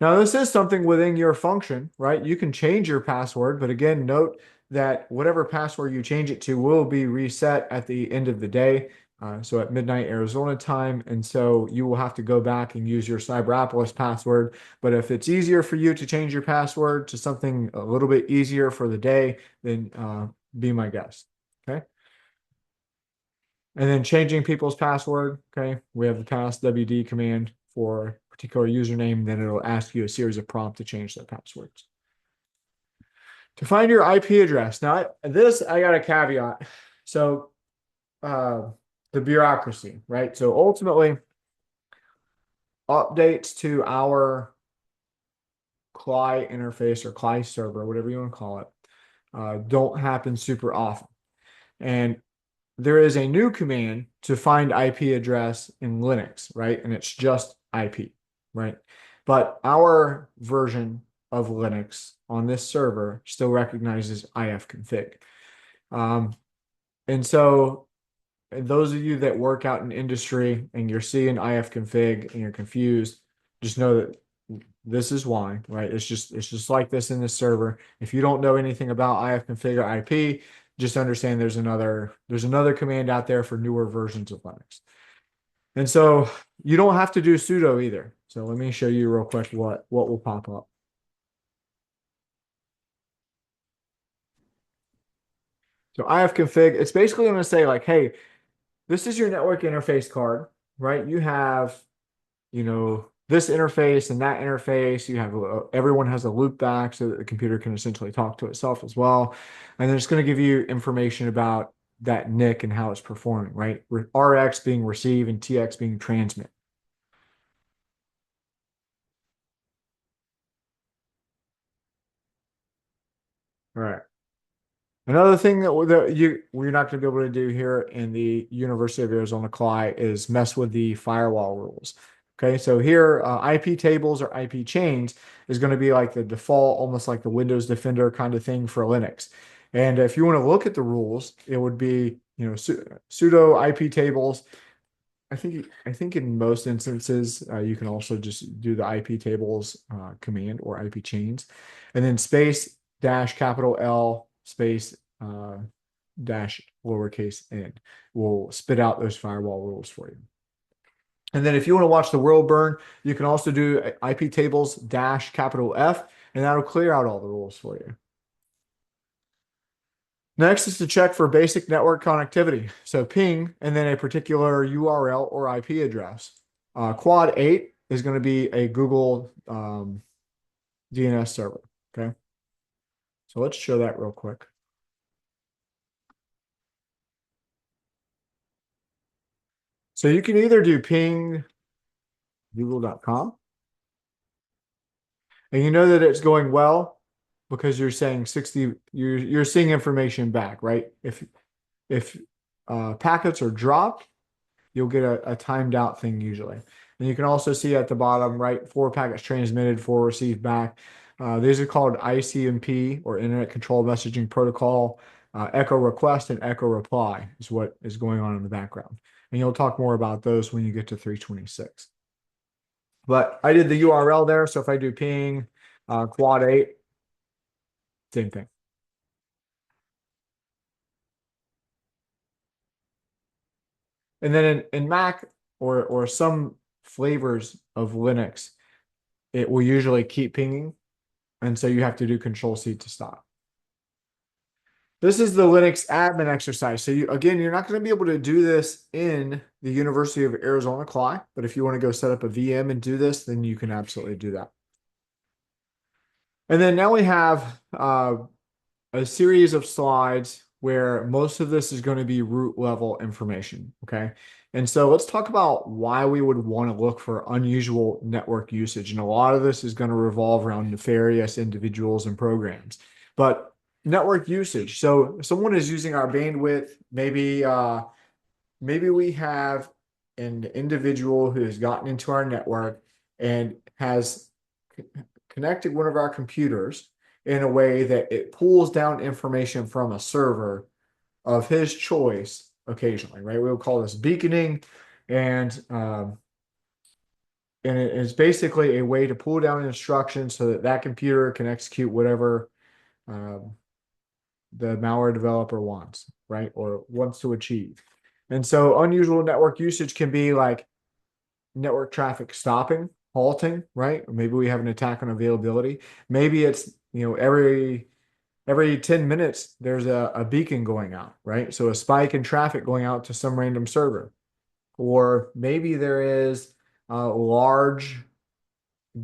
[SPEAKER 1] Now, this is something within your function, right? You can change your password, but again, note that whatever password you change it to will be reset at the end of the day. So at midnight Arizona time. And so you will have to go back and use your Cyberapolis password. But if it's easier for you to change your password to something a little bit easier for the day, then be my guest. Okay. And then changing people's password. Okay. We have the passwd command for a particular username. Then it'll ask you a series of prompts to change their passwords. To find your IP address. Now, this I got a caveat. So, the bureaucracy, right? So ultimately, updates to our CLI interface or CLI server, whatever you want to call it, don't happen super often. And there is a new command to find IP address in Linux, right? And it's just IP, right? But our version of Linux on this server still recognizes ifconfig. And so those of you that work out in industry and you're seeing ifconfig and you're confused, just know that this is why, right? It's just like this in this server. If you don't know anything about ifconfig or IP, just understand there's another command out there for newer versions of Linux. And so you don't have to do sudo either. So let me show you real quick what will pop up. So ifconfig, it's basically going to say like, hey, this is your network interface card, right? You have, this interface and that interface. You have everyone has a loop back so that the computer can essentially talk to itself as well. And then it's going to give you information about that NIC and how it's performing, right? RX being receive and TX being transmit. All right. Another thing we're not going to be able to do here in the University of Arizona CLI is mess with the firewall rules. Okay, so here IP tables or IP chains is going to be like the default, almost like the Windows Defender kind of thing for Linux. And if you want to look at the rules, it would be sudo IP tables. I think in most instances you can also just do the IP tables command or IP chains, and then space dash capital L space dash lowercase n will spit out those firewall rules for you. And then if you want to watch the world burn, you can also do IP tables dash capital F, and that'll clear out all the rules for you. Next is to check for basic network connectivity. So ping and then a particular URL or IP address. Quad 8 is going to be a Google DNS server. Okay. So let's show that real quick. So you can either do ping google.com, and you know that it's going well because you're saying 60, you're seeing information back, right? If packets are dropped, you'll get a timed out thing usually. And you can also see at the bottom, right, 4 packets transmitted, 4 received back. These are called ICMP or Internet Control Messaging Protocol. Echo request and echo reply is what is going on in the background. And you'll talk more about those when you get to 326. But I did the URL there. So if I do ping quad 8, same thing. And then in Mac or some flavors of Linux, it will usually keep pinging. And so you have to do Control C to stop. This is the Linux admin exercise. So again, you're not going to be able to do this in the University of Arizona CLI, but if you want to go set up a VM and do this, then you can absolutely do that. And then now we have a series of slides where most of this is going to be root level information. Okay. And so let's talk about why we would want to look for unusual network usage. And a lot of this is going to revolve around nefarious individuals and programs. But network usage. So someone is using our bandwidth. Maybe we have an individual who has gotten into our network and has connected one of our computers in a way that it pulls down information from a server of his choice occasionally, right? We will call this beaconing. And and it is basically a way to pull down instructions so that that computer can execute whatever um, the malware developer wants, right? Or wants to achieve. And so unusual network usage can be like network traffic stopping, halting, right? Or maybe we have an attack on availability. Maybe it's, every 10 minutes there's a beacon going out, right? So a spike in traffic going out to some random server. Or maybe there is large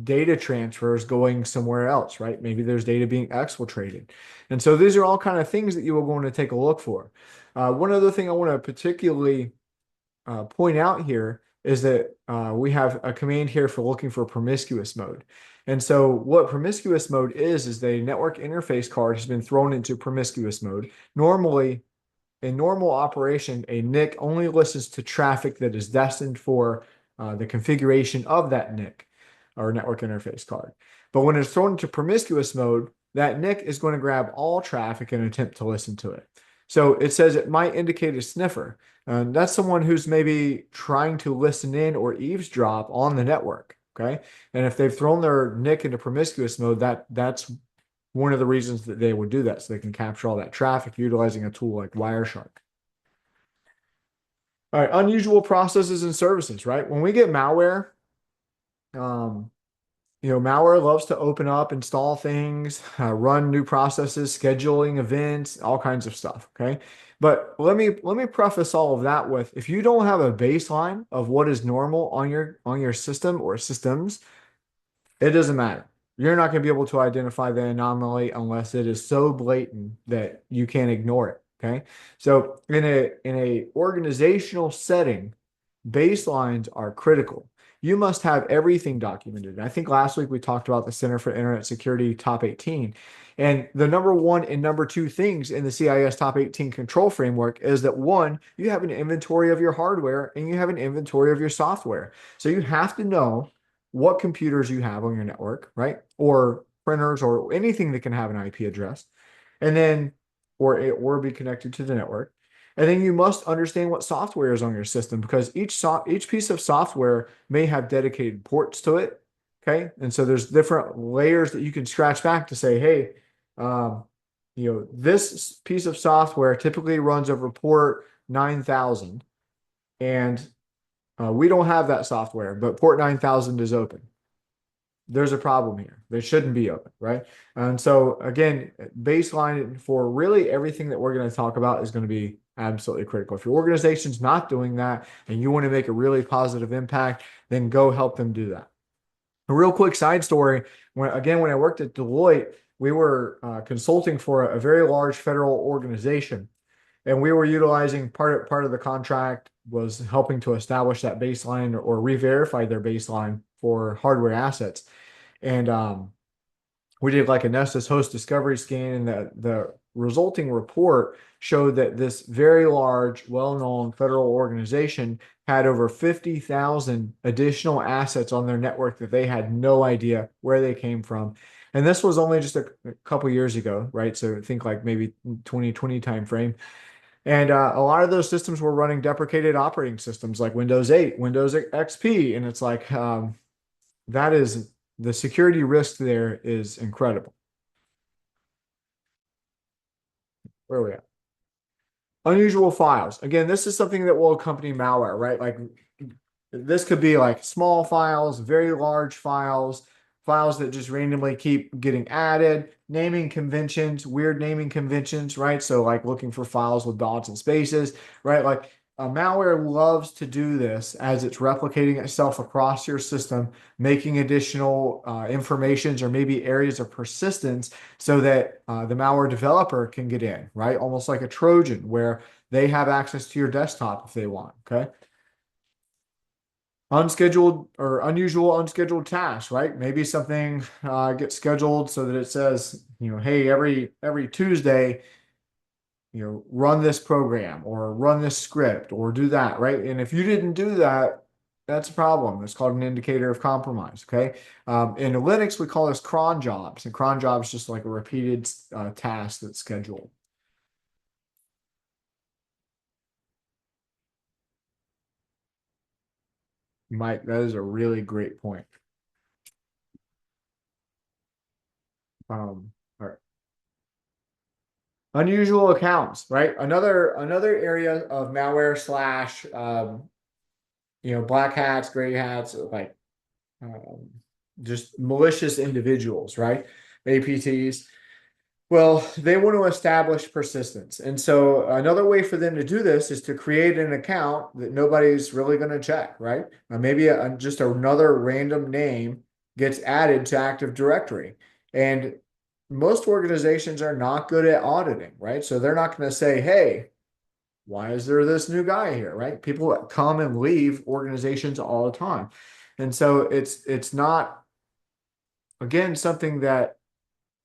[SPEAKER 1] data transfers going somewhere else, right? Maybe there's data being exfiltrated. And so these are all kind of things that you will want to take a look for. One other thing I want to particularly point out here is that we have a command here for looking for promiscuous mode. And so what promiscuous mode is the network interface card has been thrown into promiscuous mode. Normally, in normal operation, a NIC only listens to traffic that is destined for the configuration of that NIC or network interface card. But when it's thrown into promiscuous mode, that NIC is going to grab all traffic and attempt to listen to it. So it says it might indicate a sniffer. And that's someone who's maybe trying to listen in or eavesdrop on the network. Okay. And if they've thrown their NIC into promiscuous mode, that's one of the reasons that they would do that, so they can capture all that traffic utilizing a tool like Wireshark. All right, unusual processes and services, right? When we get malware, um, malware loves to open up, install things, run new processes, scheduling events, all kinds of stuff. Okay. But let me preface all of that with, if you don't have a baseline of what is normal on your system or systems, it doesn't matter. You're not going to be able to identify the anomaly unless it is so blatant that you can't ignore it. Okay. So in a organizational setting, baselines are critical. You must have everything documented. I think last week we talked about the Center for Internet Security Top 18. And the number one and number two things in the CIS Top 18 control framework is that, one, you have an inventory of your hardware and you have an inventory of your software. So you have to know what computers you have on your network, right? Or printers or anything that can have an IP address. And then, or be connected to the network. And then you must understand what software is on your system, because each piece of software may have dedicated ports to it. Okay. And so there's different layers that you can scratch back to say, hey, um, this piece of software typically runs over port 9,000, and we don't have that software, but port 9,000 is open. There's a problem here. They shouldn't be open, right? And so again, baseline for really everything that we're going to talk about is going to be absolutely critical. If your organization's not doing that and you want to make a really positive impact, then go help them do that. A real quick side story. When I worked at Deloitte, we were consulting for a very large federal organization, and we were utilizing part of the contract was helping to establish that baseline or re-verify their baseline for hardware assets. And we did like a Nessus host discovery scan, and the resulting report showed that this very large, well-known federal organization had over 50,000 additional assets on their network that they had no idea where they came from. And this was only just a couple years ago, right? So think like maybe 2020 timeframe. And a lot of those systems were running deprecated operating systems like Windows 8, Windows XP. And it's like, that is the security risk there is incredible. Where are we at? Unusual files. Again, this is something that will accompany malware, right? Like this could be like small files, very large files, files that just randomly keep getting added, naming conventions, weird naming conventions, right? So like looking for files with dots and spaces, right? Like malware loves to do this as it's replicating itself across your system, making additional informations or maybe areas of persistence so that the malware developer can get in, right? Almost like a Trojan where they have access to your desktop if they want, okay? Unscheduled or unusual unscheduled tasks, right? Maybe something gets scheduled so that it says, hey, every Tuesday, run this program or run this script or do that, right? And if you didn't do that, that's a problem. It's called an indicator of compromise. Okay. In Linux, we call this cron jobs, and cron jobs is just like a repeated task that's scheduled. Mike, that is a really great point. All right. Unusual accounts, right? Another area of malware slash black hats, gray hats, like um, just malicious individuals, right? APTs. Well, they want to establish persistence. And so another way for them to do this is to create an account that nobody's really going to check, right? Maybe just another random name gets added to Active Directory. And most organizations are not good at auditing, right? So they're not going to say, hey, why is there this new guy here, right? People come and leave organizations all the time. And so it's not, again, something that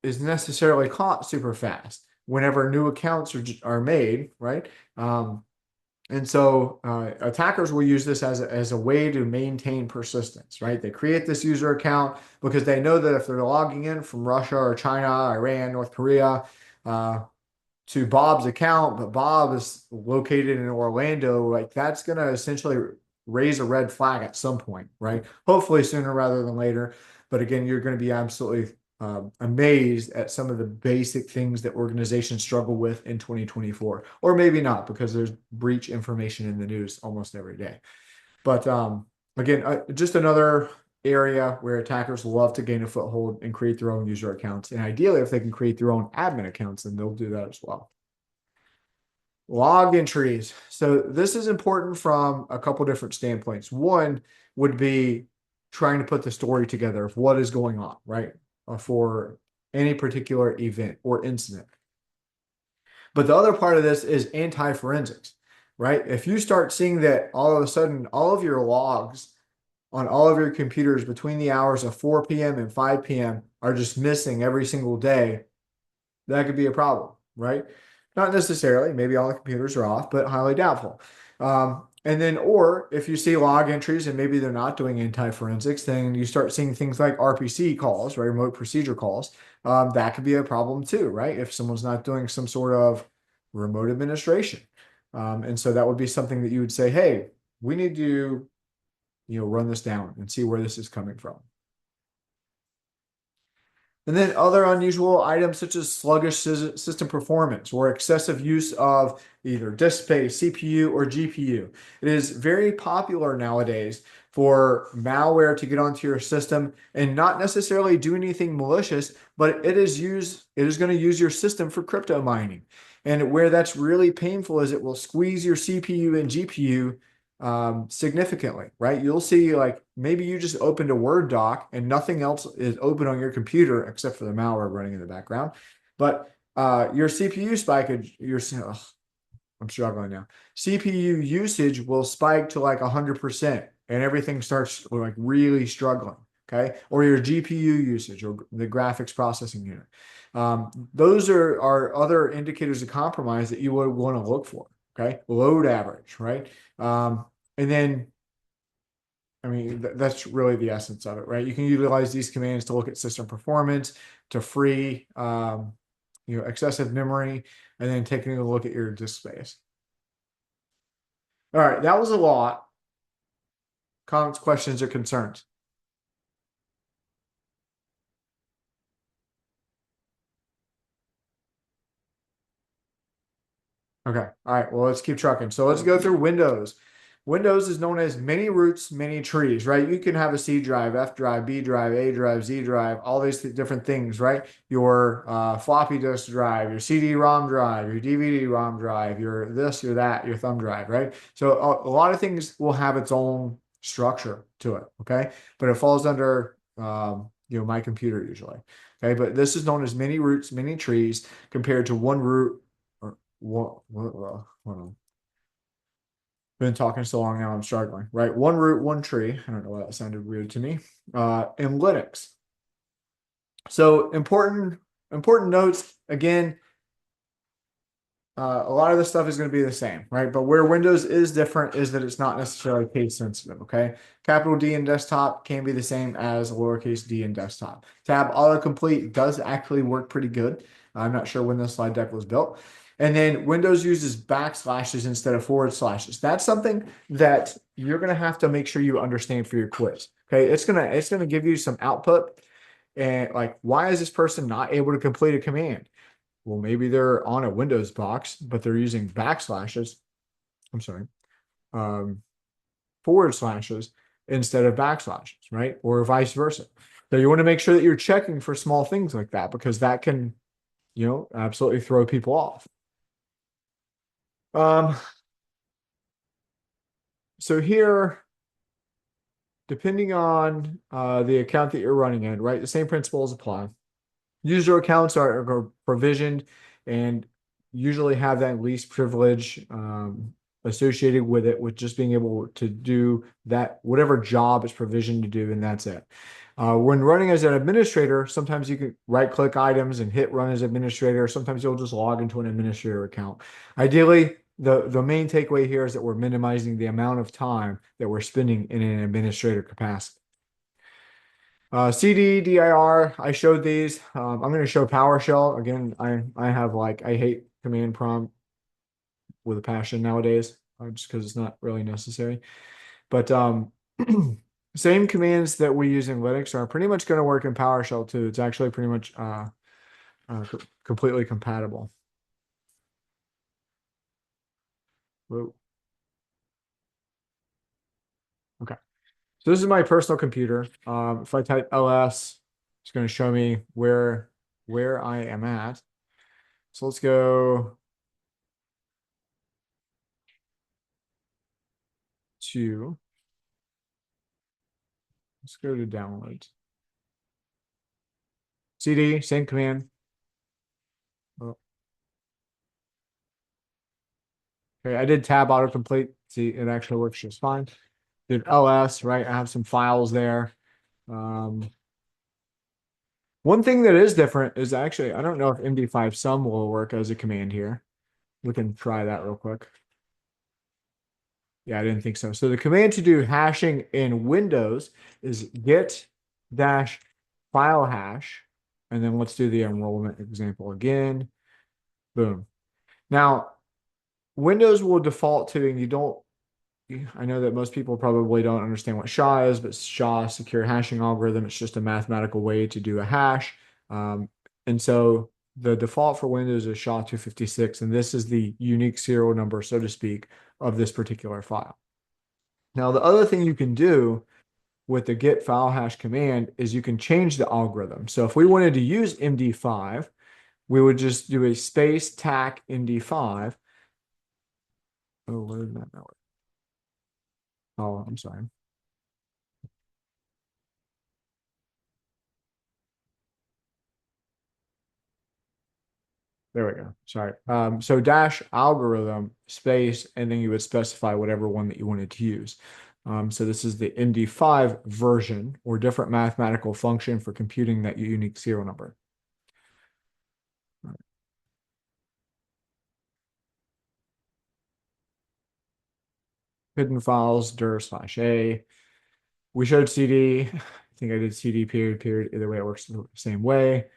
[SPEAKER 1] is necessarily caught super fast whenever new accounts are made, right? And so attackers will use this as a way to maintain persistence, right? They create this user account because they know that if they're logging in from Russia or China, Iran, North Korea, uh, to Bob's account, but Bob is located in Orlando, like that's going to essentially raise a red flag at some point, right? Hopefully sooner rather than later. But again, you're going to be absolutely amazed at some of the basic things that organizations struggle with in 2024, or maybe not because there's breach information in the news almost every day. But again, just another area where attackers love to gain a foothold and create their own user accounts. And ideally, if they can create their own admin accounts, then they'll do that as well. Log entries. So this is important from a couple different standpoints. One would be trying to put the story together of what is going on, right? For any particular event or incident. But the other part of this is anti-forensics, right? If you start seeing that all of a sudden all of your logs on all of your computers between the hours of 4 p.m. and 5 p.m. are just missing every single day, that could be a problem, right? Not necessarily, maybe all the computers are off, but highly doubtful. And then, or if you see log entries and maybe they're not doing anti-forensics, then you start seeing things like RPC calls, right? Remote procedure calls. That could be a problem too, right? If someone's not doing some sort of remote administration. And so that would be something that you would say, hey, we need to, run this down and see where this is coming from. And then other unusual items such as sluggish system performance or excessive use of either disk space, CPU, or GPU. It is very popular nowadays for malware to get onto your system and not necessarily do anything malicious, but it is going to use your system for crypto mining. And where that's really painful is it will squeeze your CPU and GPU significantly, right? You'll see like maybe you just opened a Word doc and nothing else is open on your computer except for the malware running in the background. But your CPU spike, I'm struggling now. CPU usage will spike to like 100% and everything starts like really struggling. Okay. Or your GPU usage or the graphics processing unit. Those are other indicators of compromise that you would want to look for. Okay. Load average, right? And then, I mean, that's really the essence of it, right? You can utilize these commands to look at system performance, to free, excessive memory, and then taking a look at your disk space. All right, that was a lot. Comments, questions, or concerns? Okay. All right. Well, let's keep trucking. So let's go through Windows. Windows is known as many roots, many trees, right? You can have a C drive, F drive, B drive, A drive, Z drive, all these different things, right? Your floppy disk drive, your CD-ROM drive, your DVD-ROM drive, your this, your that, your thumb drive, right? So a lot of things will have its own structure to it, okay? But it falls under, my computer usually, okay? But this is known as many roots, many trees compared to one root hold on. Been talking so long now, I'm struggling. Right, one root, one tree. I don't know why that sounded weird to me. In Linux. So important notes. Again, a lot of this stuff is going to be the same, right? But where Windows is different is that it's not necessarily case sensitive, okay? Capital D in desktop can be the same as lowercase d in desktop. Tab autocomplete does actually work pretty good. I'm not sure when this slide deck was built. And then Windows uses backslashes instead of forward slashes. That's something that you're gonna have to make sure you understand for your quiz. Okay, it's gonna give you some output and like, why is this person not able to complete a command? Well, maybe they're on a Windows box, but they're using backslashes. I'm sorry, um, forward slashes instead of backslashes, right? Or vice versa. So you want to make sure that you're checking for small things like that because that can, absolutely throw people off. Um, so here, depending on the account that you're running in, right, the same principles apply. User accounts are provisioned and usually have that least privilege associated with it, with just being able to do that, whatever job is provisioned to do, and that's it. When running as an administrator, sometimes you can right click items and hit run as administrator. Sometimes you'll just log into an administrator account. Ideally, the main takeaway here is that we're minimizing the amount of time that we're spending in an administrator capacity. CD, DIR, I showed these. I'm going to show PowerShell. Again, I have like, I hate command prompt with a passion nowadays, just because it's not really necessary. But same commands that we use in Linux are pretty much going to work in PowerShell too. It's actually pretty much completely compatible. Whoa. Okay. So this is my personal computer. If I type ls, it's going to show me where I am at. So let's go to let's go to downloads. CD, same command. Oh, okay, I did tab autocomplete. See, it actually works just fine. Did ls, right? I have some files there. One thing that is different is actually, I don't know if MD5 sum will work as a command here. We can try that real quick. Yeah, I didn't think so. So the command to do hashing in Windows is get dash file hash. And then let's do the enrollment example again. Boom. Now, Windows will default to, and you don't, I know that most people probably don't understand what SHA is, but SHA, secure hashing algorithm, it's just a mathematical way to do a hash. And so the default for Windows is SHA-256, and this is the unique serial number, so to speak, of this particular file. Now, the other thing you can do with the get file hash command is you can change the algorithm. So if we wanted to use MD5, we would just do a space tac MD5. Oh, where did that go? Oh, I'm sorry. There we go. Sorry. So dash algorithm space, and then you would specify whatever one that you wanted to use. So this is the MD5 version or different mathematical function for computing that unique serial number. Hidden files, dir/a. We showed CD. I think I did CD period. Either way, it works the same way.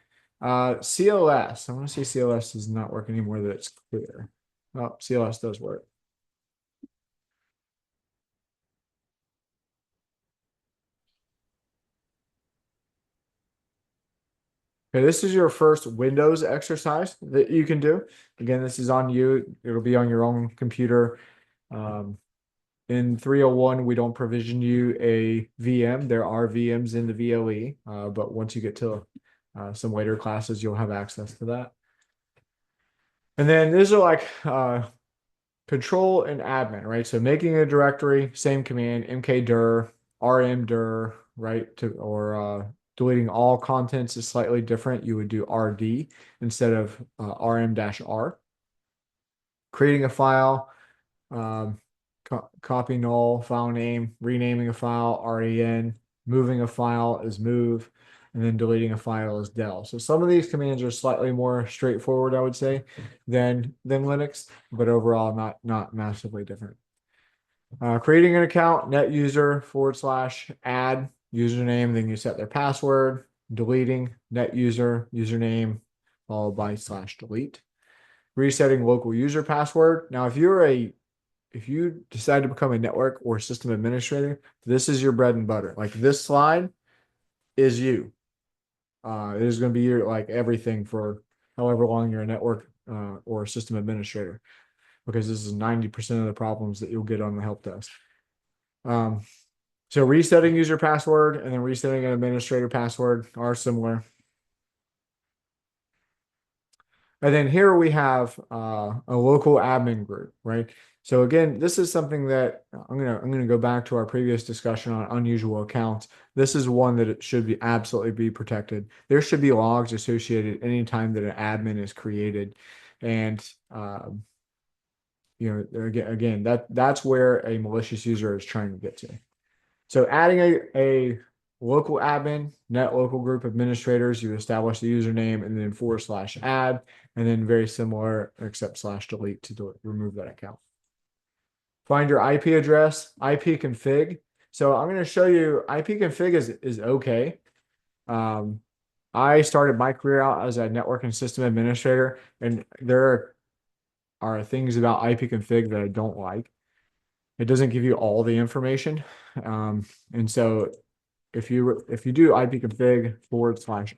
[SPEAKER 1] CLS. I want to say CLS does not work anymore that it's clear. Oh, CLS does work. Okay, this is your first Windows exercise that you can do. Again, this is on you. It'll be on your own computer. In 301, we don't provision you a VM. There are VMs in the VLE, but once you get to some later classes, you'll have access to that. And then these are like control and admin, right? So making a directory, same command, mkdir, rmdir, right? Or deleting all contents is slightly different. You would do rd instead of rm-r. Creating a file, copy null, file name, renaming a file, ren, moving a file is move, and then deleting a file is del. So some of these commands are slightly more straightforward, I would say, than Linux, but overall not massively different. Creating an account, net user / add username, then you set their password, deleting net user username followed by /delete. Resetting local user password. Now, if you're a if you decide to become a network or system administrator, this is your bread and butter. Like this slide is you. It is going to be your like everything for however long you're a network or a system administrator, because this is 90% of the problems that you'll get on the help desk. Um, so resetting user password and then resetting an administrator password are similar. And then here we have a local admin group, right? So again, this is something that I'm gonna go back to our previous discussion on unusual accounts. This is one that it should be absolutely be protected. There should be logs associated anytime that an admin is created, and again that's where a malicious user is trying to get to. So adding a local admin, net local group administrators, you establish the username and then /add, and then very similar except /delete to remove that account. Find your IP address, IP config. So I'm going to show you IP config is okay. I started my career out as a network and system administrator, and there are things about IP config that I don't like. It doesn't give you all the information. And so if you do IP config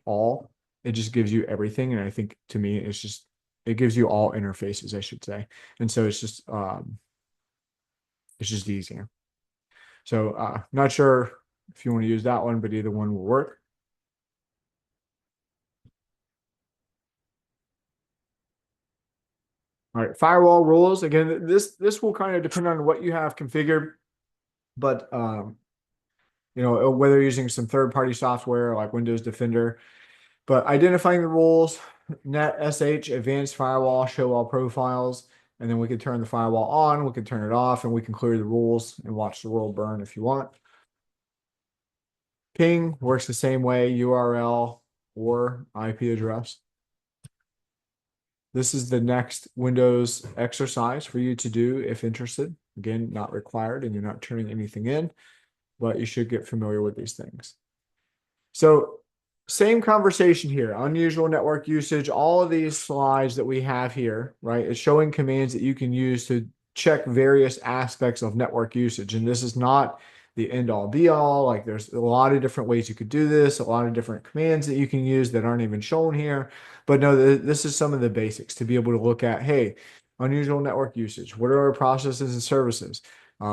[SPEAKER 1] /all, it just gives you everything. And I think to me, it gives you all interfaces, I should say. And so it's just easier. So not sure if you want to use that one, but either one will work. All right, firewall rules. Again, this will kind of depend on what you have configured, but whether you're using some third-party software like Windows Defender. But identifying the rules, net sh advanced firewall, show all profiles, and then we can turn the firewall on, we can turn it off, and we can clear the rules and watch the world burn if you want. Ping works the same way, URL or IP address. This is the next Windows exercise for you to do if interested. Again, not required, and you're not turning anything in, but you should get familiar with these things. So same conversation here, unusual network usage, all of these slides that we have here, right? It's showing commands that you can use to check various aspects of network usage. And this is not the end all be all. Like there's a lot of different ways you could do this, a lot of different commands that you can use that aren't even shown here. But no, this is some of the basics to be able to look at, hey, unusual network usage. What are our processes and services?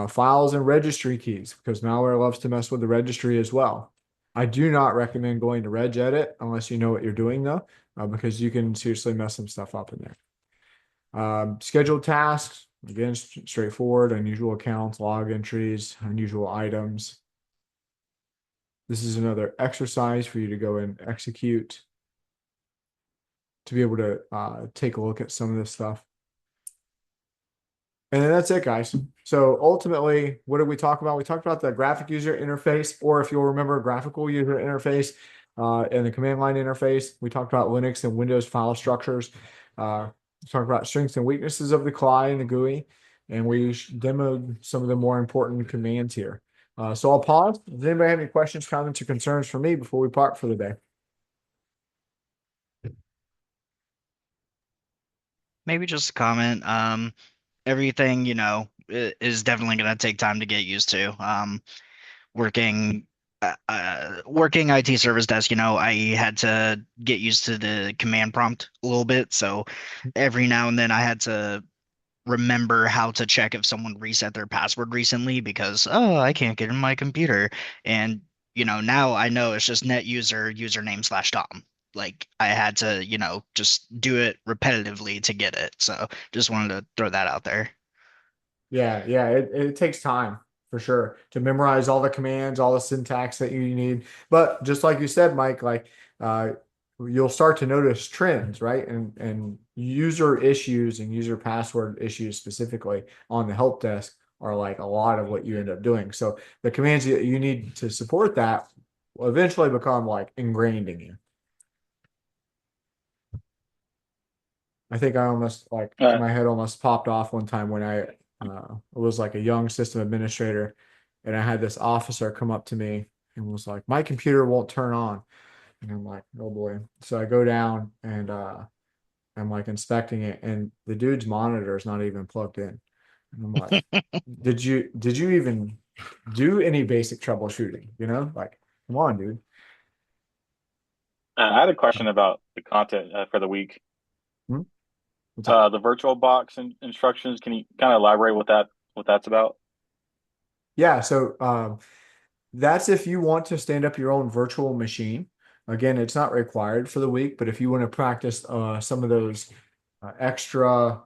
[SPEAKER 1] Files and registry keys, because malware loves to mess with the registry as well. I do not recommend going to regedit unless you know what you're doing though, because you can seriously mess some stuff up in there. Scheduled tasks, again, straightforward, unusual accounts, log entries, unusual items. This is another exercise for you to go and execute to be able to take a look at some of this stuff. And then that's it, guys. So ultimately, what did we talk about? We talked about the graphic user interface, or if you'll remember, graphical user interface and the command line interface. We talked about Linux and Windows file structures. We talked about strengths and weaknesses of the CLI and the GUI, and we demoed some of the more important commands here. So I'll pause. Does anybody have any questions, comments, or concerns for me before we part for the day?
[SPEAKER 3] Maybe just a comment. Everything, is definitely going to take time to get used to. Working, working IT service desk, I had to get used to the command prompt a little bit. So every now and then I had to remember how to check if someone reset their password recently because, oh, I can't get in my computer. And, now I know it's just net user username /Tom. Like I had to, just do it repetitively to get it. So just wanted to throw that out there.
[SPEAKER 1] Yeah, it takes time for sure to memorize all the commands, all the syntax that you need. But just like you said, Mike, like uh, you'll start to notice trends, right? And user issues and user password issues specifically on the help desk are like a lot of what you end up doing. So the commands that you need to support that will eventually become like ingrained in you. I think I almost like
[SPEAKER 4] Uh,
[SPEAKER 1] my head almost popped off one time when I was like a young system administrator, and I had this officer come up to me and was like, "My computer won't turn on," and I'm like, "Oh boy!" So I go down and I'm like inspecting it, and the dude's monitor is not even plugged in. And I'm like, did you even do any basic troubleshooting? Like, come on, dude.
[SPEAKER 4] I had a question about the content for the week.
[SPEAKER 1] Hmm? What's up?
[SPEAKER 4] The virtual box instructions. Can you kind of elaborate what that's about?
[SPEAKER 1] Yeah, so that's if you want to stand up your own virtual machine. Again, it's not required for the week, but if you want to practice some of those extra,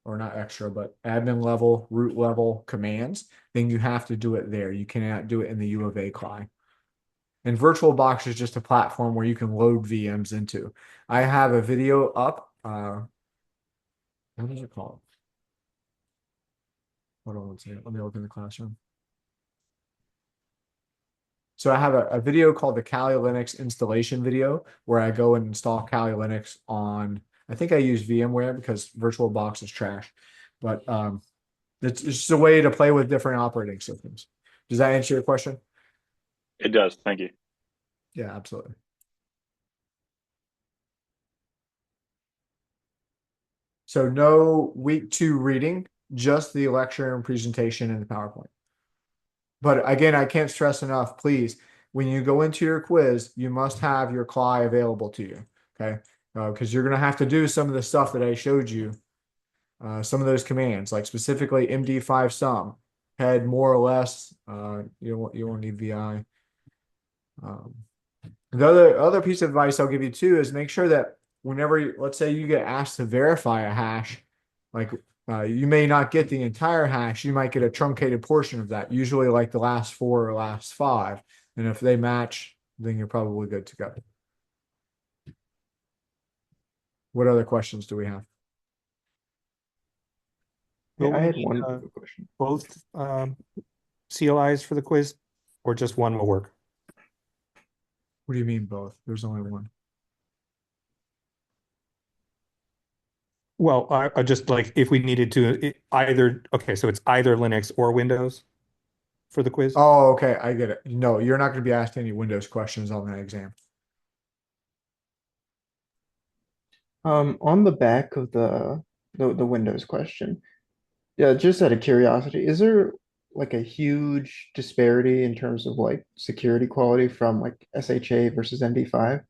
[SPEAKER 1] or not extra, but admin level, root level commands, then you have to do it there. You cannot do it in the U of A client. And VirtualBox is just a platform where you can load VMs into. I have a video up. What is it called? Hold on one second. Let me look in the classroom. So I have a video called the Kali Linux installation video where I go and install Kali Linux on, I think I use VMware because VirtualBox is trash. But it's just a way to play with different operating systems. Does that answer your question?
[SPEAKER 4] It does. Thank you.
[SPEAKER 1] Yeah, absolutely. So no week 2 reading, just the lecture and presentation and the PowerPoint. But again, I can't stress enough, please, when you go into your quiz, you must have your CLI available to you. Okay. Because you're going to have to do some of the stuff that I showed you, some of those commands, like specifically MD5 sum, head more or less. You won't need VI. Um, the other piece of advice I'll give you too is make sure that whenever, let's say you get asked to verify a hash, like you may not get the entire hash, you might get a truncated portion of that, usually like the last 4 or last 5. And if they match, then you're probably good to go. What other questions do we have?
[SPEAKER 5] Yeah,
[SPEAKER 6] Will
[SPEAKER 5] I
[SPEAKER 6] we
[SPEAKER 5] had
[SPEAKER 6] need
[SPEAKER 5] one quick question.
[SPEAKER 6] both CLIs for the quiz, or just one will work?
[SPEAKER 1] What do you mean both? There's only one.
[SPEAKER 6] Well, I just like if we needed to either, okay, so it's either Linux or Windows for the quiz?
[SPEAKER 1] Oh, okay, I get it. No, you're not going to be asked any Windows questions on that exam.
[SPEAKER 5] On the back of the Windows question, yeah, just out of curiosity, is there like a huge disparity in terms of like security quality from like SHA versus MD5?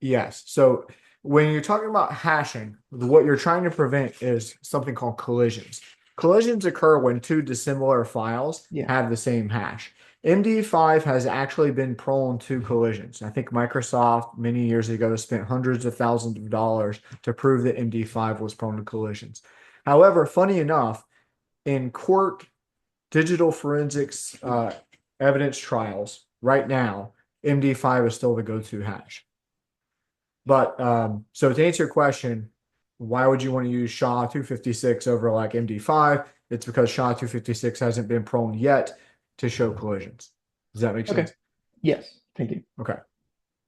[SPEAKER 1] Yes. So when you're talking about hashing, what you're trying to prevent is something called collisions. Collisions occur when 2 dissimilar files
[SPEAKER 5] Yeah.
[SPEAKER 1] have the same hash. MD5 has actually been prone to collisions. I think Microsoft many years ago spent hundreds of thousands of dollars to prove that MD5 was prone to collisions. However, funny enough, in court digital forensics evidence trials right now, MD5 is still the go-to hash. But so to answer your question, why would you want to use SHA-256 over like MD5? It's because SHA-256 hasn't been prone yet to show collisions. Does that make
[SPEAKER 5] Okay.
[SPEAKER 1] sense?
[SPEAKER 5] Yes, thank you.
[SPEAKER 1] Okay.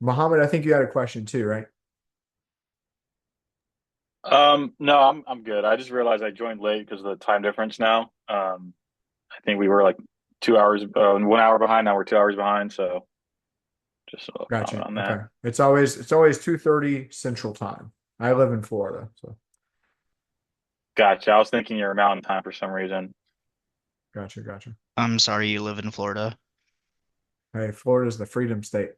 [SPEAKER 1] Mohammed, I think you had a question too, right?
[SPEAKER 4] No, I'm good. I just realized I joined late because of the time difference now. I think we were like 2 hours, 1 hour behind. Now we're 2 hours behind. So just a little comment
[SPEAKER 1] Gotcha.
[SPEAKER 4] on
[SPEAKER 1] Okay.
[SPEAKER 4] that.
[SPEAKER 1] It's always 2:30 Central Time. I live in Florida, so
[SPEAKER 4] Gotcha. I was thinking you're Mountain Time for some reason.
[SPEAKER 1] gotcha.
[SPEAKER 3] I'm sorry you live in Florida.
[SPEAKER 1] Hey, Florida's the freedom state.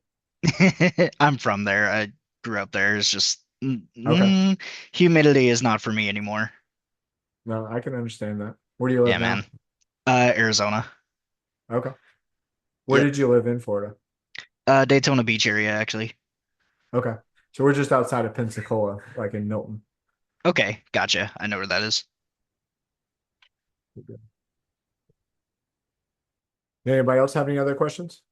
[SPEAKER 3] I'm from there. I grew up there. It's just
[SPEAKER 1] Okay.
[SPEAKER 3] humidity is not for me anymore.
[SPEAKER 1] No, I can understand that. Where do you
[SPEAKER 3] Yeah,
[SPEAKER 1] live
[SPEAKER 3] man.
[SPEAKER 1] now?
[SPEAKER 3] Arizona.
[SPEAKER 1] Okay. Where
[SPEAKER 3] Yep.
[SPEAKER 1] did you live in Florida?
[SPEAKER 3] Daytona Beach area, actually.
[SPEAKER 1] Okay. So we're just outside of Pensacola, like in Milton.
[SPEAKER 3] Okay, gotcha. I know where that is.
[SPEAKER 1] Anybody else have any other questions?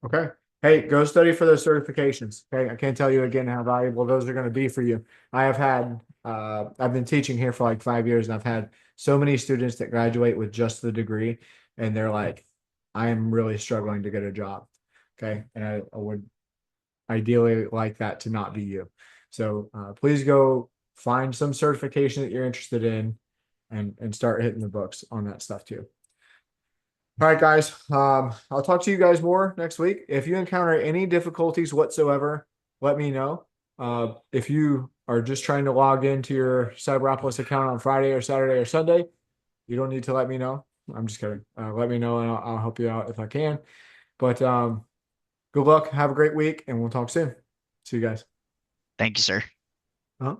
[SPEAKER 1] Okay. Hey, go study for those certifications. Okay. I can't tell you again how valuable those are going to be for you. I've been teaching here for like 5 years and I've had so many students that graduate with just the degree and they're like, I am really struggling to get a job. Okay. And I would ideally like that to not be you. So please go find some certification that you're interested in and start hitting the books on that stuff too. All right, guys. I'll talk to you guys more next week. If you encounter any difficulties whatsoever, let me know. If you are just trying to log into your Cyberopolis account on Friday or Saturday or Sunday, you don't need to let me know. I'm just kidding. Let me know and I'll help you out if I can. But good luck. Have a great week, and we'll talk soon. See you guys.
[SPEAKER 3] Thank you, sir.
[SPEAKER 1] Uh-huh.